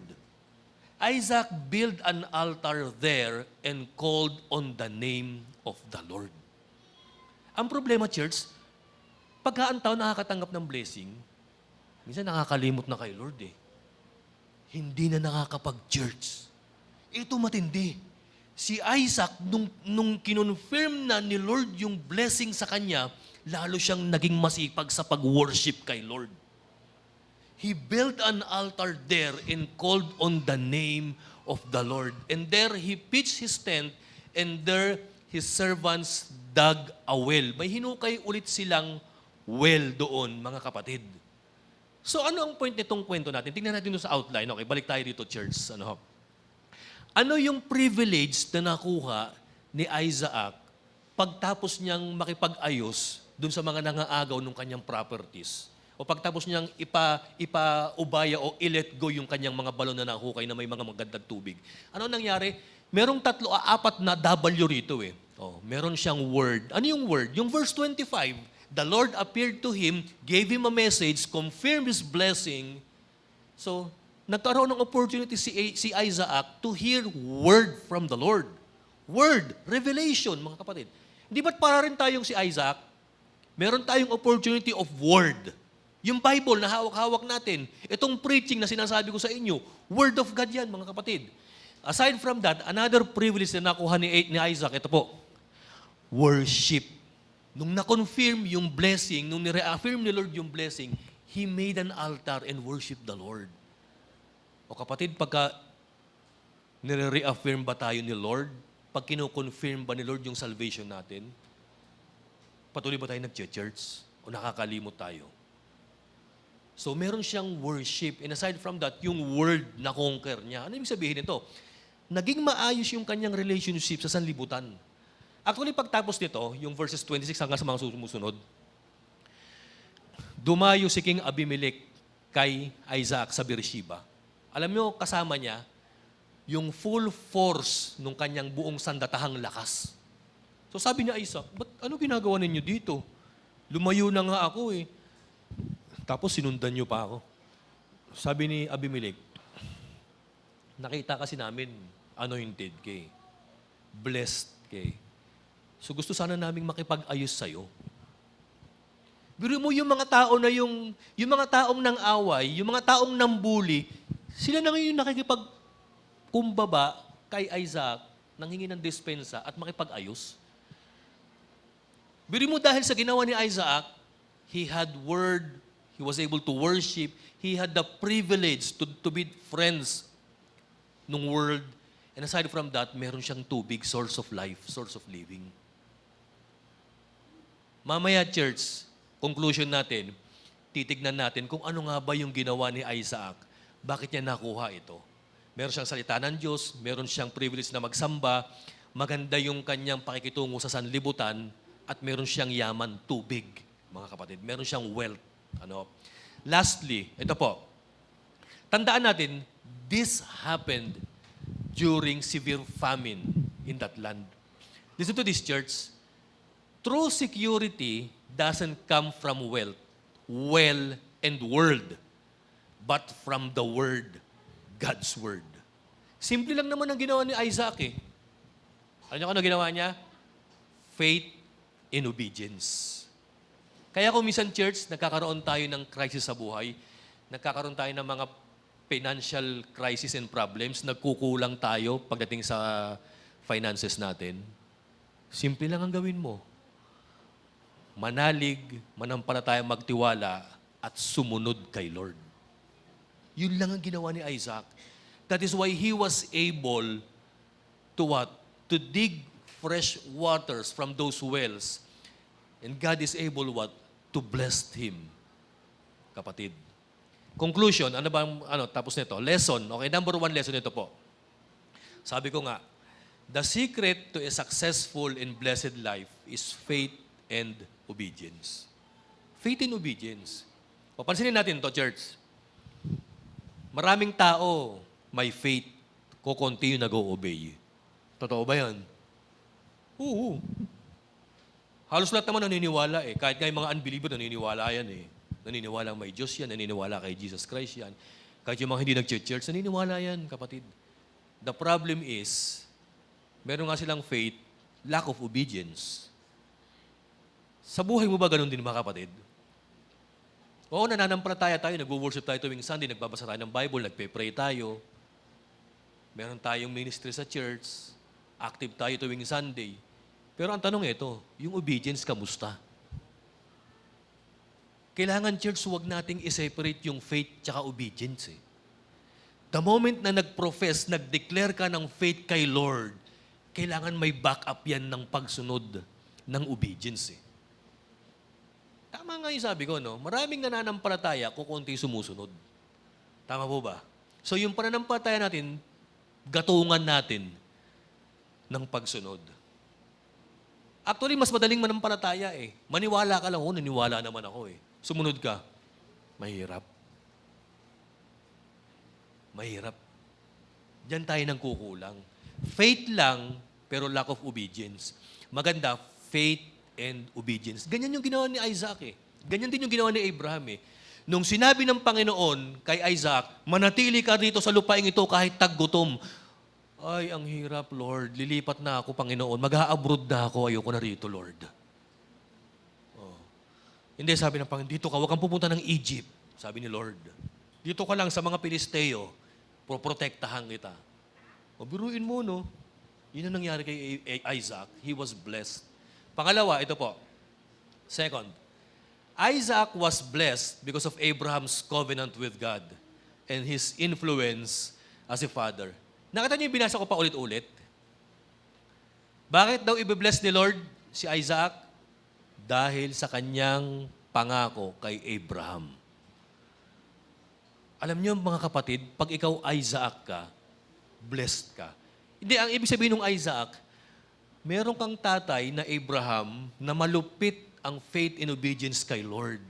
Isaac built an altar there and called on the name of the Lord. Ang problema, church, pagka ang tao nakakatanggap ng blessing, minsan nakakalimot na kay Lord eh. Hindi na nakakapag-church. Ito matindi. Si Isaac, nung kinonfirm na ni Lord yung blessing sa kanya, lalo siyang naging masipag sa pag-worship kay Lord. He built an altar there and called on the name of the Lord. And there he pitched his tent, and there his servants dug a well. May hinukay ulit silang well doon, mga kapatid. So ano ang point nitong kwento natin? Tingnan natin doon sa outline. Okay, balik tayo dito, church. Ano yung privilege na nakuha ni Isaac pagtapos niyang makipag-ayos doon sa mga nangaagaw ng kanyang properties? O pagtapos niyang ipaubaya o i-let go yung kanyang mga balon na nahukay na may mga magandang tubig. Ano nangyari? Merong 3 o 4 na W rito eh. Meron siyang word. Ano yung word? Yung verse 25, The Lord appeared to him, gave him a message, confirmed his blessing. So, nagkaroon ng opportunity si Isaac to hear word from the Lord. Word, revelation, mga kapatid. Hindi ba't para rin tayong si Isaac? Meron tayong opportunity of word. Yung Bible na hawak-hawak natin, itong preaching na sinasabi ko sa inyo, word of God yan, mga kapatid. Aside from that, another privilege na nakuha ni Isaac, ito po, worship. Nung na-confirm yung blessing, nung ni-reaffirm ni Lord yung blessing, he made an altar and worship the Lord. O kapatid, pagka nire-reaffirm ba tayo ni Lord? Pag kino-confirm ba ni Lord yung salvation natin? Patuloy ba tayo nag-church? O nakakalimot tayo? So meron siyang worship. And aside from that, yung word na conquer niya. Ano ibig sabihin nito? Naging maayos yung kanyang relationship sa sanlibutan. Actually, pagtapos nito, yung verses 26 hanggang sa mga sumusunod, dumayo si King Abimelech kay Isaac sa Beersheba. Alam nyo, kasama niya, yung full force ng kanyang buong sandatahang lakas. So sabi niya, Isaac, ba't ano ginagawa ninyo dito? Lumayo na nga ako eh. Tapos sinundan niyo pa ako. Sabi ni Abimelech, nakita kasi namin anointed kay, blessed kay. So gusto sana naming makipag-ayos sa'yo. Biro mo yung mga tao na yung mga taong nang away, yung mga taong nang bully, sila na ngayon nakikipagkumbaba kay Isaac, nanghingi ng dispensa at makipag-ayos. Biro mo dahil sa ginawa ni Isaac, he had word, he was able to worship, he had the privilege to be friends nung world. And aside from that, meron siyang tubig, source of life, source of living. Mamaya, church, conclusion natin, titignan natin kung ano nga ba yung ginawa ni Isaac. Bakit niya nakuha ito? Meron siyang salita ng Diyos, meron siyang privilege na magsamba, maganda yung kanyang pakikitungo sa sanlibutan, at meron siyang yaman, tubig, mga kapatid. Meron siyang wealth. Lastly, ito po, tandaan natin, this happened during severe famine in that land. Listen to this, church. True security doesn't come from wealth, and word, but from the word, God's word. Simple lang naman ang ginawa ni Isaac eh. Alam niyo kung ano ginawa niya? Faith in obedience. Kaya kung minsan, church, nagkakaroon tayo ng crisis sa buhay, nagkakaroon tayo ng mga financial crisis and problems, nagkukulang tayo pagdating sa finances natin, simple lang ang gawin mo. Manalig, manampalataya, magtiwala, at sumunod kay Lord. Yun lang ang ginawa ni Isaac. That is why he was able to what? To dig fresh waters from those wells. And God is able what? To bless him. Kapatid. Conclusion, ano ba tapos nito? Lesson. Okay, number 1 lesson ito po. Sabi ko nga, the secret to a successful and blessed life is faith and obedience. Faith and obedience. Papansinin natin to, church. Maraming tao may faith, kukunti yung nag-o-obey. Totoo ba yan? Oo. Halos lahat naman naniniwala eh. Kahit nga yung mga unbeliever, naniniwala yan eh. Naniniwala may Diyos yan, naniniwala kay Jesus Christ yan. Kahit yung mga hindi nag-church, naniniwala yan, kapatid. The problem is, meron nga silang faith, lack of obedience. Sa buhay mo ba ganun din, mga kapatid? Oo, nananampalataya tayo, nag-worship tayo tuwing Sunday, nagbabasa tayo ng Bible, nagpe-pray tayo. Meron tayong ministry sa church, active tayo tuwing Sunday. Pero ang tanong ito, yung obedience, kamusta? Kailangan, church, huwag nating i-separate yung faith tsaka obedience eh. The moment na nag-profess, nag-declare ka ng faith kay Lord, kailangan may backup yan ng pagsunod ng obedience eh. Tama nga yung sabi ko, no? Maraming nananampalataya, kukunti sumusunod. Tama po ba? So yung pananampalataya natin, gatungan natin ng pagsunod. Actually, mas madaling manampalataya eh. Maniwala ka lang, naniwala naman ako eh. Sumunod ka, mahirap. Mahirap. Diyan tayo nang kukulang. Faith lang, pero lack of obedience. Maganda, faith and obedience. Ganyan yung ginawa ni Isaac eh. Ganyan din yung ginawa ni Abraham eh. Nung sinabi ng Panginoon kay Isaac, manatili ka dito sa lupaing ito kahit taggutom. Ay, ang hirap, Lord. Lilipat na ako, Panginoon. Mag-a-abroad na ako. Ayoko na rito, Lord. Oh. Hindi, sabi ng Panginoon, dito ka. Huwag kang pupunta ng Egypt. Sabi ni Lord. Dito ka lang sa mga Pilisteo. Proprotektahan kita. O, biruin mo, no? Yun ang nangyari kay Isaac. He was blessed. Pangalawa, ito po. Second, Isaac was blessed because of Abraham's covenant with God and his influence as a father. Nakita niyo yung binasa ko pa ulit-ulit? Bakit daw ibe-bless ni Lord si Isaac? Dahil sa kanyang pangako kay Abraham. Alam niyo mga kapatid, pag ikaw Isaac ka, blessed ka. Hindi, ang ibig sabihin ng Isaac, meron kang tatay na Abraham na malupit ang faith and obedience kay Lord.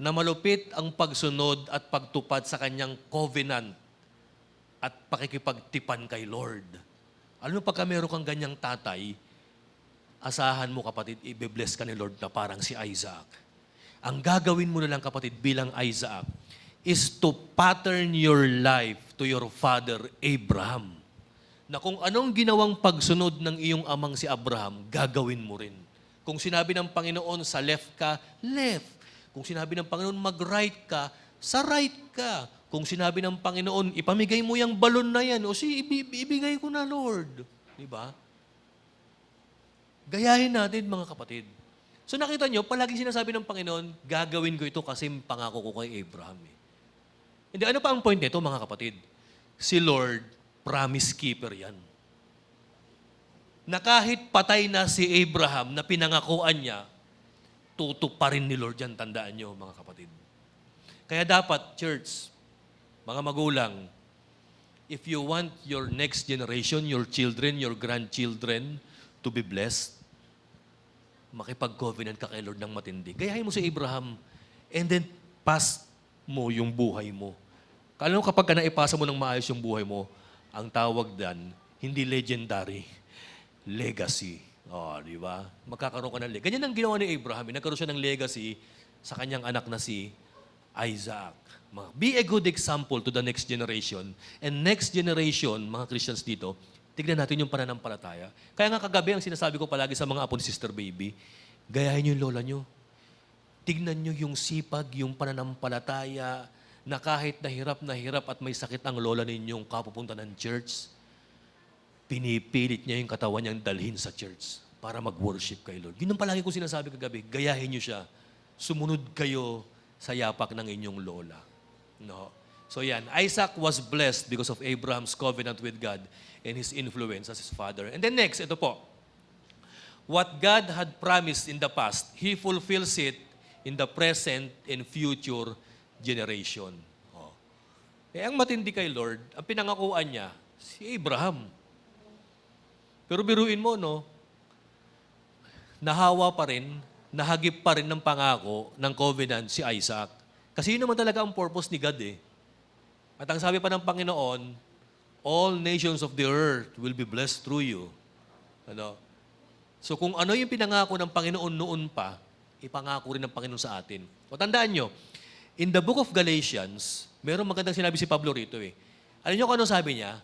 Na malupit ang pagsunod at pagtupad sa kanyang covenant at pakikipagtipan kay Lord. Alam mo, pagka meron kang ganyang tatay, asahan mo kapatid, i-bless ka ni Lord na parang si Isaac. Ang gagawin mo na lang kapatid bilang Isaac is to pattern your life to your father Abraham. Na kung anong ginawang pagsunod ng iyong amang si Abraham, gagawin mo rin. Kung sinabi ng Panginoon sa left ka, left. Kung sinabi ng Panginoon mag-right ka, sa right ka. Kung sinabi ng Panginoon, ipamigay mo yung balon na yan, o ibigay ko na, Lord. Di ba? Gayahin natin, mga kapatid. So nakita nyo, palagi sinasabi ng Panginoon, gagawin ko ito kasi pangako ko kay Abraham. Hindi, ano pa ang point nito, mga kapatid? Si Lord, promise keeper yan. Na kahit patay na si Abraham na pinangakuan niya, tutuparin ni Lord yan, tandaan nyo, mga kapatid. Kaya dapat, church, mga magulang, if you want your next generation, your children, your grandchildren to be blessed, makipag-covenant ka kay Lord ng matindi. Gayahin mo si Abraham and then pass mo yung buhay mo. Kala mo kapag naipasa mo ng maayos yung buhay mo, ang tawag dan, hindi legendary, legacy. Di ba? Magkakaroon ka ng legacy. Ganyan ang ginawa ni Abraham. Nagkaroon siya ng legacy sa kanyang anak na si Isaac. Be a good example to the next generation. And next generation, mga Christians dito, tignan natin yung pananampalataya. Kaya nga kagabi, ang sinasabi ko palagi sa mga apo ni Sister Baby, gayahin yung lola nyo. Tignan nyo yung sipag, yung pananampalataya, na kahit na hirap at may sakit ang lola ninyong kapupunta ng church, pinipilit niya yung katawan niyang dalhin sa church para mag-worship kay Lord. Yun ang palagi ko sinasabi kagabi, gayahin nyo siya. Sumunod kayo sa yapak ng inyong lola. No. So yan, Isaac was blessed because of Abraham's covenant with God and his influence as his father. And then next, ito po. What God had promised in the past, He fulfills it in the present and future generation. Oh. Eh, ang matindi kay Lord, ang pinangakuan niya, si Abraham. Pero biruin mo, no? Nahawa pa rin, nahagip pa rin ng pangako ng covenant si Isaac. Kasi yun naman talaga ang purpose ni God eh. At ang sabi pa ng Panginoon, all nations of the earth will be blessed through you. Ano? So kung ano yung pinangako ng Panginoon noon pa, ipangako rin ng Panginoon sa atin. O tandaan nyo, in the book of Galatians, merong magandang sinabi si Pablo rito eh. Alam nyo kung ano sabi niya?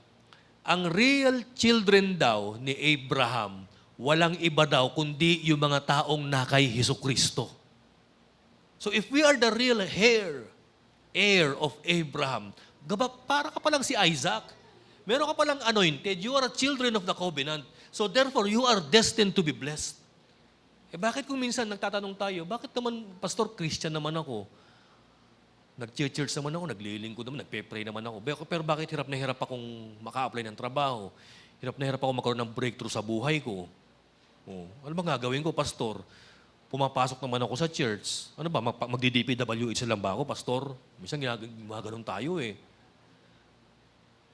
Ang real children daw ni Abraham, walang iba daw kundi yung mga taong na kay Jesucristo. So if we are the real heir of Abraham, para ka palang si Isaac. Meron ka palang anointed. You are a children of the covenant. So therefore, you are destined to be blessed. Eh bakit kung minsan nagtatanong tayo, bakit naman, Pastor, Christian naman ako? Nag-church naman ako, naglilingkod naman, nagpe-pray naman ako. Pero bakit hirap na hirap akong maka-apply ng trabaho? Hirap na hirap ako magkaroon ng breakthrough sa buhay ko. Ano ba gagawin ko, Pastor? Pumapasok naman ako sa church. Ano ba, magdi-DPWH lang ba ako, Pastor? Minsan ginaganon tayo eh.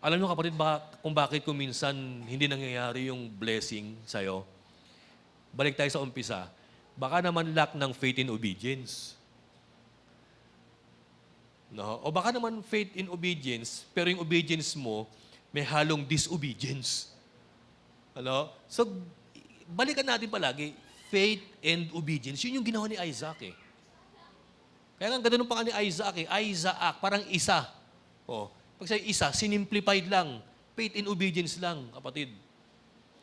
Alam nyo kapatid, kung bakit kung minsan hindi nangyayari yung blessing sa'yo? Balik tayo sa umpisa. Baka naman lack ng faith in obedience. No? O baka naman faith in obedience, pero yung obedience mo may halong disobedience. Ano? So, balikan natin palagi, faith and obedience. Yun yung ginawa ni Isaac eh. Kaya nga ganun pa nga ni Isaac eh. Isaac, parang isa. Oh, pag sa isa, sinimplified lang. Faith and obedience lang, kapatid.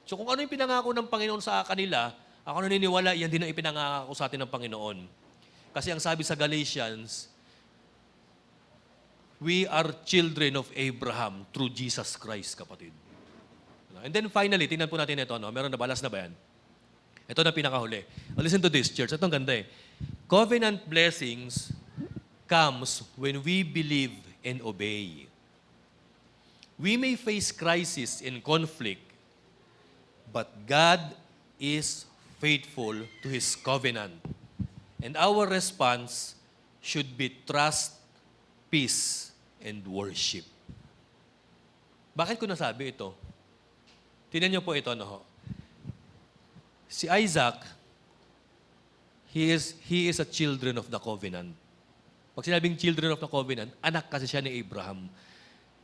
So kung ano yung pinangako ng Panginoon sa kanila, ako naniniwala, yan din ang ipinangako sa atin ng Panginoon. Kasi ang sabi sa Galatians, we are children of Abraham through Jesus Christ, kapatid. And then finally, tingnan po natin ito. No? Meron na balas na ba yan? Ito na pinakahuli. Listen to this, church. Ito ang ganda eh. Covenant blessings comes when we believe and obey. We may face crisis and conflict, but God is faithful to His covenant. And our response should be trust, peace, and worship. Bakit ko nasabi ito? Tingnan niyo po ito, no? Si Isaac, he is a children of the covenant. Pag sinabing children of the covenant, anak kasi siya ni Abraham.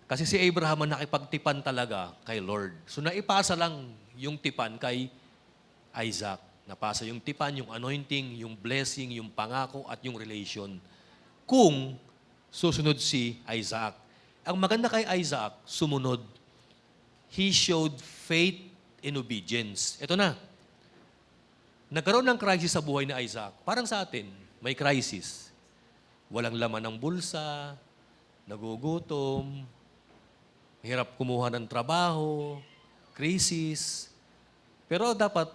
Kasi si Abraham ang nakipagtipan talaga kay Lord. So naipasa lang yung tipan kay Isaac. Napasa yung tipan, yung anointing, yung blessing, yung pangako, at yung relation. Kung susunod si Isaac. Ang maganda kay Isaac, sumunod. He showed faith in obedience. Ito na. Nagkaroon ng crisis sa buhay ni Isaac. Parang sa atin, may crisis. Walang laman ng bulsa, nagugutom, hirap kumuha ng trabaho, crisis. Pero dapat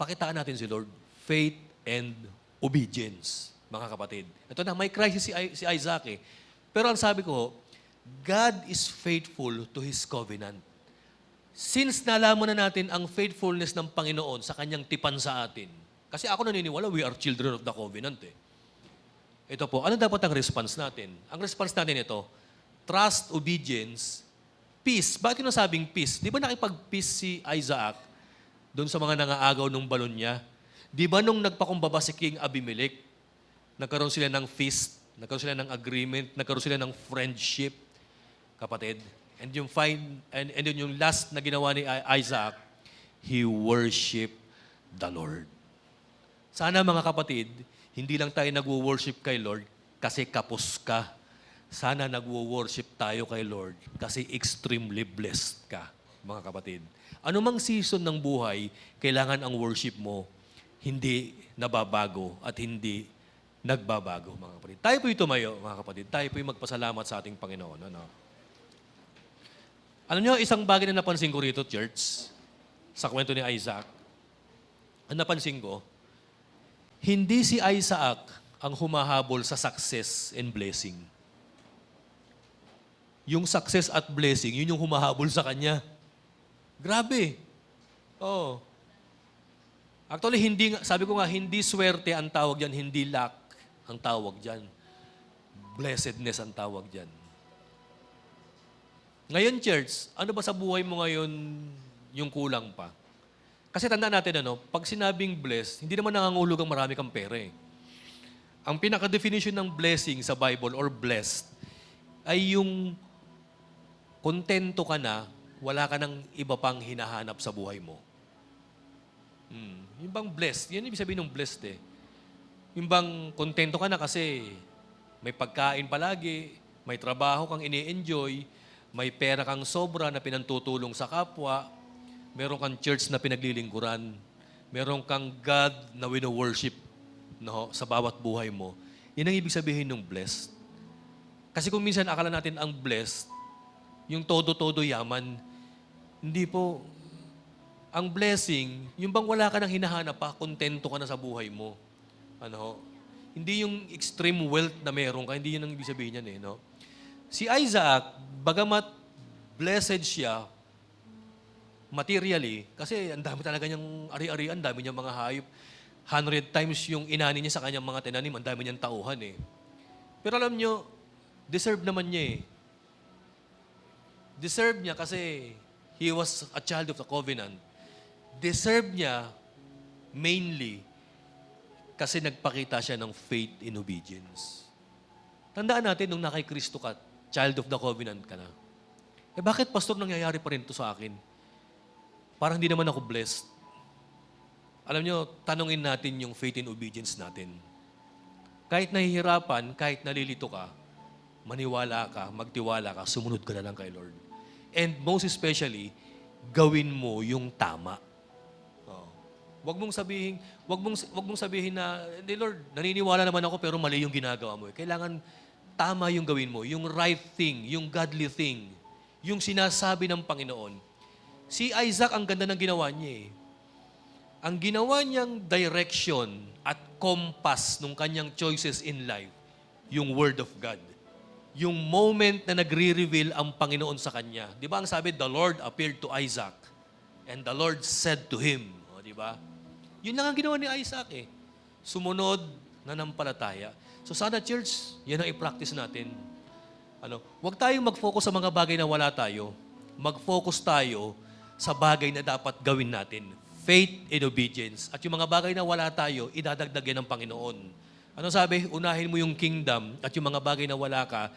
pakitaan natin si Lord, faith and obedience, mga kapatid. Ito na, may crisis si Isaac eh. Pero ang sabi ko, God is faithful to His covenant. Since nalaman na natin ang faithfulness ng Panginoon sa kanyang tipan sa atin, kasi ako naniniwala, we are children of the covenant eh. Ito po, ano dapat ang response natin? Ang response natin ito, trust, obedience, peace. Bakit yung nasabing peace? Di ba nakipag-peace si Isaac doon sa mga nangaagaw ng balon niya? Di ba nung nagpakumbaba si King Abimelech, nagkaroon sila ng feast, nagkaroon sila ng agreement, nagkaroon sila ng friendship, kapatid? And yung last na ginawa ni Isaac, he worshiped the Lord. Sana mga kapatid, hindi lang tayo nagwo-worship kay Lord kasi kapos ka. Sana nagwo-worship tayo kay Lord kasi extremely blessed ka, mga kapatid. Ano mang season ng buhay, kailangan ang worship mo hindi nababago at hindi nagbabago, mga kapatid. Tayo po'y tumayo, mga kapatid. Tayo po'y magpasalamat sa ating Panginoon. Ano? Alam niyo, isang bagay na napansin ko rito, church, sa kwento ni Isaac, ang napansin ko, hindi si Isaac ang humahabol sa success and blessing. Yung success at blessing, yun yung humahabol sa kanya. Grabe. Oh. Actually, sabi ko nga, hindi swerte ang tawag dyan, hindi luck ang tawag dyan. Blessedness ang tawag dyan. Ngayon, church, ano ba sa buhay mo ngayon yung kulang pa? Kasi tandaan natin, pag sinabing blessed, hindi naman nangangulog ang marami kang pera eh. Ang pinaka-definition ng blessing sa Bible or blessed ay yung kontento ka na, wala ka ng iba pang hinahanap sa buhay mo. Yung bang blessed, yan ibig sabihin ng blessed eh. Yung bang kontento ka na kasi may pagkain palagi, may trabaho kang ini-enjoy, may pera kang sobra na pinantutulong sa kapwa, meron kang church na pinaglilingkuran, meron kang God na wino-worship sa bawat buhay mo. Yan ang ibig sabihin ng blessed. Kasi kung minsan akala natin ang blessed, yung todo-todo yaman, hindi po. Ang blessing, yung bang wala ka nang hinahanap pa, kontento ka na sa buhay mo. Hindi yung extreme wealth na meron ka, hindi yun ang ibig sabihin yan eh. Si Isaac, bagamat blessed siya materially, kasi ang dami talaga niyang ari-arian, ang dami niyang mga hayop. 100 times yung inani niya sa kanyang mga tinanim, ang dami niyang tauhan eh. Pero alam niyo, deserve naman niya eh. Deserve niya kasi he was a child of the covenant. Deserve niya mainly kasi nagpakita siya ng faith in obedience. Tandaan natin, nung nakay Kristo ka, child of the covenant ka na. Bakit, pastor, nangyayari pa rin ito sa akin? Parang hindi naman ako blessed. Alam nyo, tanungin natin yung faith and obedience natin. Kahit nahihirapan, kahit nalilito ka, maniwala ka, magtiwala ka, sumunod ka na lang kay Lord. And most especially, gawin mo yung tama. Oh. Wag mong sabihin na, "Hindi Lord, naniniwala naman ako pero mali yung ginagawa mo." Kailangan tama yung gawin mo, yung right thing, yung godly thing, yung sinasabi ng Panginoon. Si Isaac, ang ganda ng ginawa niya eh. Ang ginawa niyang direction at compass nung kanyang choices in life, yung Word of God. Yung moment na nagre-reveal ang Panginoon sa kanya. Di ba ang sabi, the Lord appeared to Isaac and the Lord said to him. O, di ba? Yun lang ang ginawa ni Isaac eh. Sumunod, nanampalataya. So sana church, yan ang i-practice natin. Huwag tayong mag-focus sa mga bagay na wala tayo. Mag-focus tayo sa bagay na dapat gawin natin. Faith and obedience. At yung mga bagay na wala tayo, idadagdag yan ng Panginoon. Ano sabi? Unahin mo yung kingdom at yung mga bagay na wala ka,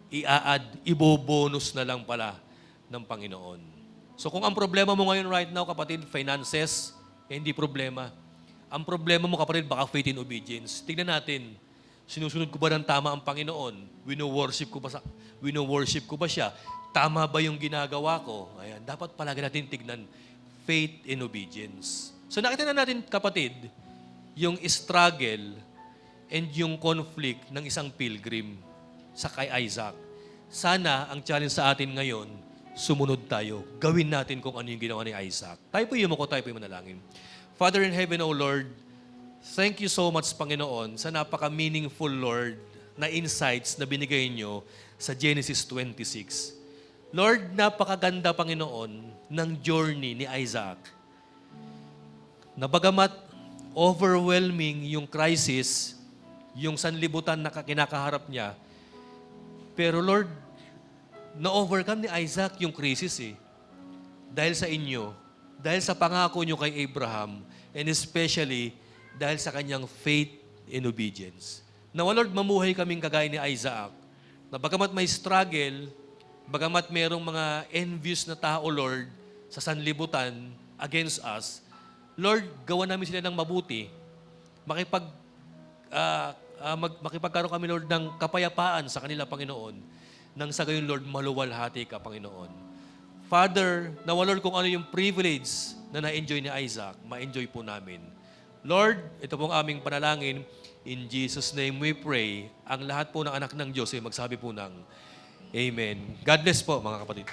i-add, ibobonus na lang pala ng Panginoon. So kung ang problema mo ngayon right now, kapatid, finances, hindi problema. Ang problema mo, kapatid, baka faith and obedience. Tignan natin, sinusunod ko ba ng tama ang Panginoon? Wino-worship ko ba siya? Tama ba yung ginagawa ko? Ayan, dapat palagi natin tignan faith and obedience. So nakita na natin, kapatid, yung struggle and yung conflict ng isang pilgrim sa kay Isaac. Sana ang challenge sa atin ngayon, sumunod tayo. Gawin natin kung ano yung ginawa ni Isaac. Tayo po yung manalangin. Father in heaven, O Lord, thank you so much, Panginoon, sa napaka-meaningful, Lord, na insights na binigay nyo sa Genesis 26. Lord, napakaganda, Panginoon, ng journey ni Isaac. Na bagamat overwhelming yung crisis, yung sanlibutan na kinakaharap niya, pero Lord, na-overcome ni Isaac yung crisis eh. Dahil sa inyo, dahil sa pangako nyo kay Abraham, and especially dahil sa kanyang faith and obedience. Nawa Lord, mamuhay kaming kagaya ni Isaac, na bagamat may struggle, bagamat merong mga envious na tao, Lord, sa sanlibutan against us, Lord, gawa namin sila ng mabuti. Makipagkaroon kami, Lord, ng kapayapaan sa kanila, Panginoon, nang sa gayon, Lord, maluwalhati ka, Panginoon. Father, nawa Lord, kung ano yung privilege na na-enjoy ni Isaac, ma-enjoy po namin. Lord, ito pong aming panalangin. In Jesus' name we pray. Ang lahat po ng anak ng Diyos ay magsabi po ng Amen. God bless po, mga kapatid.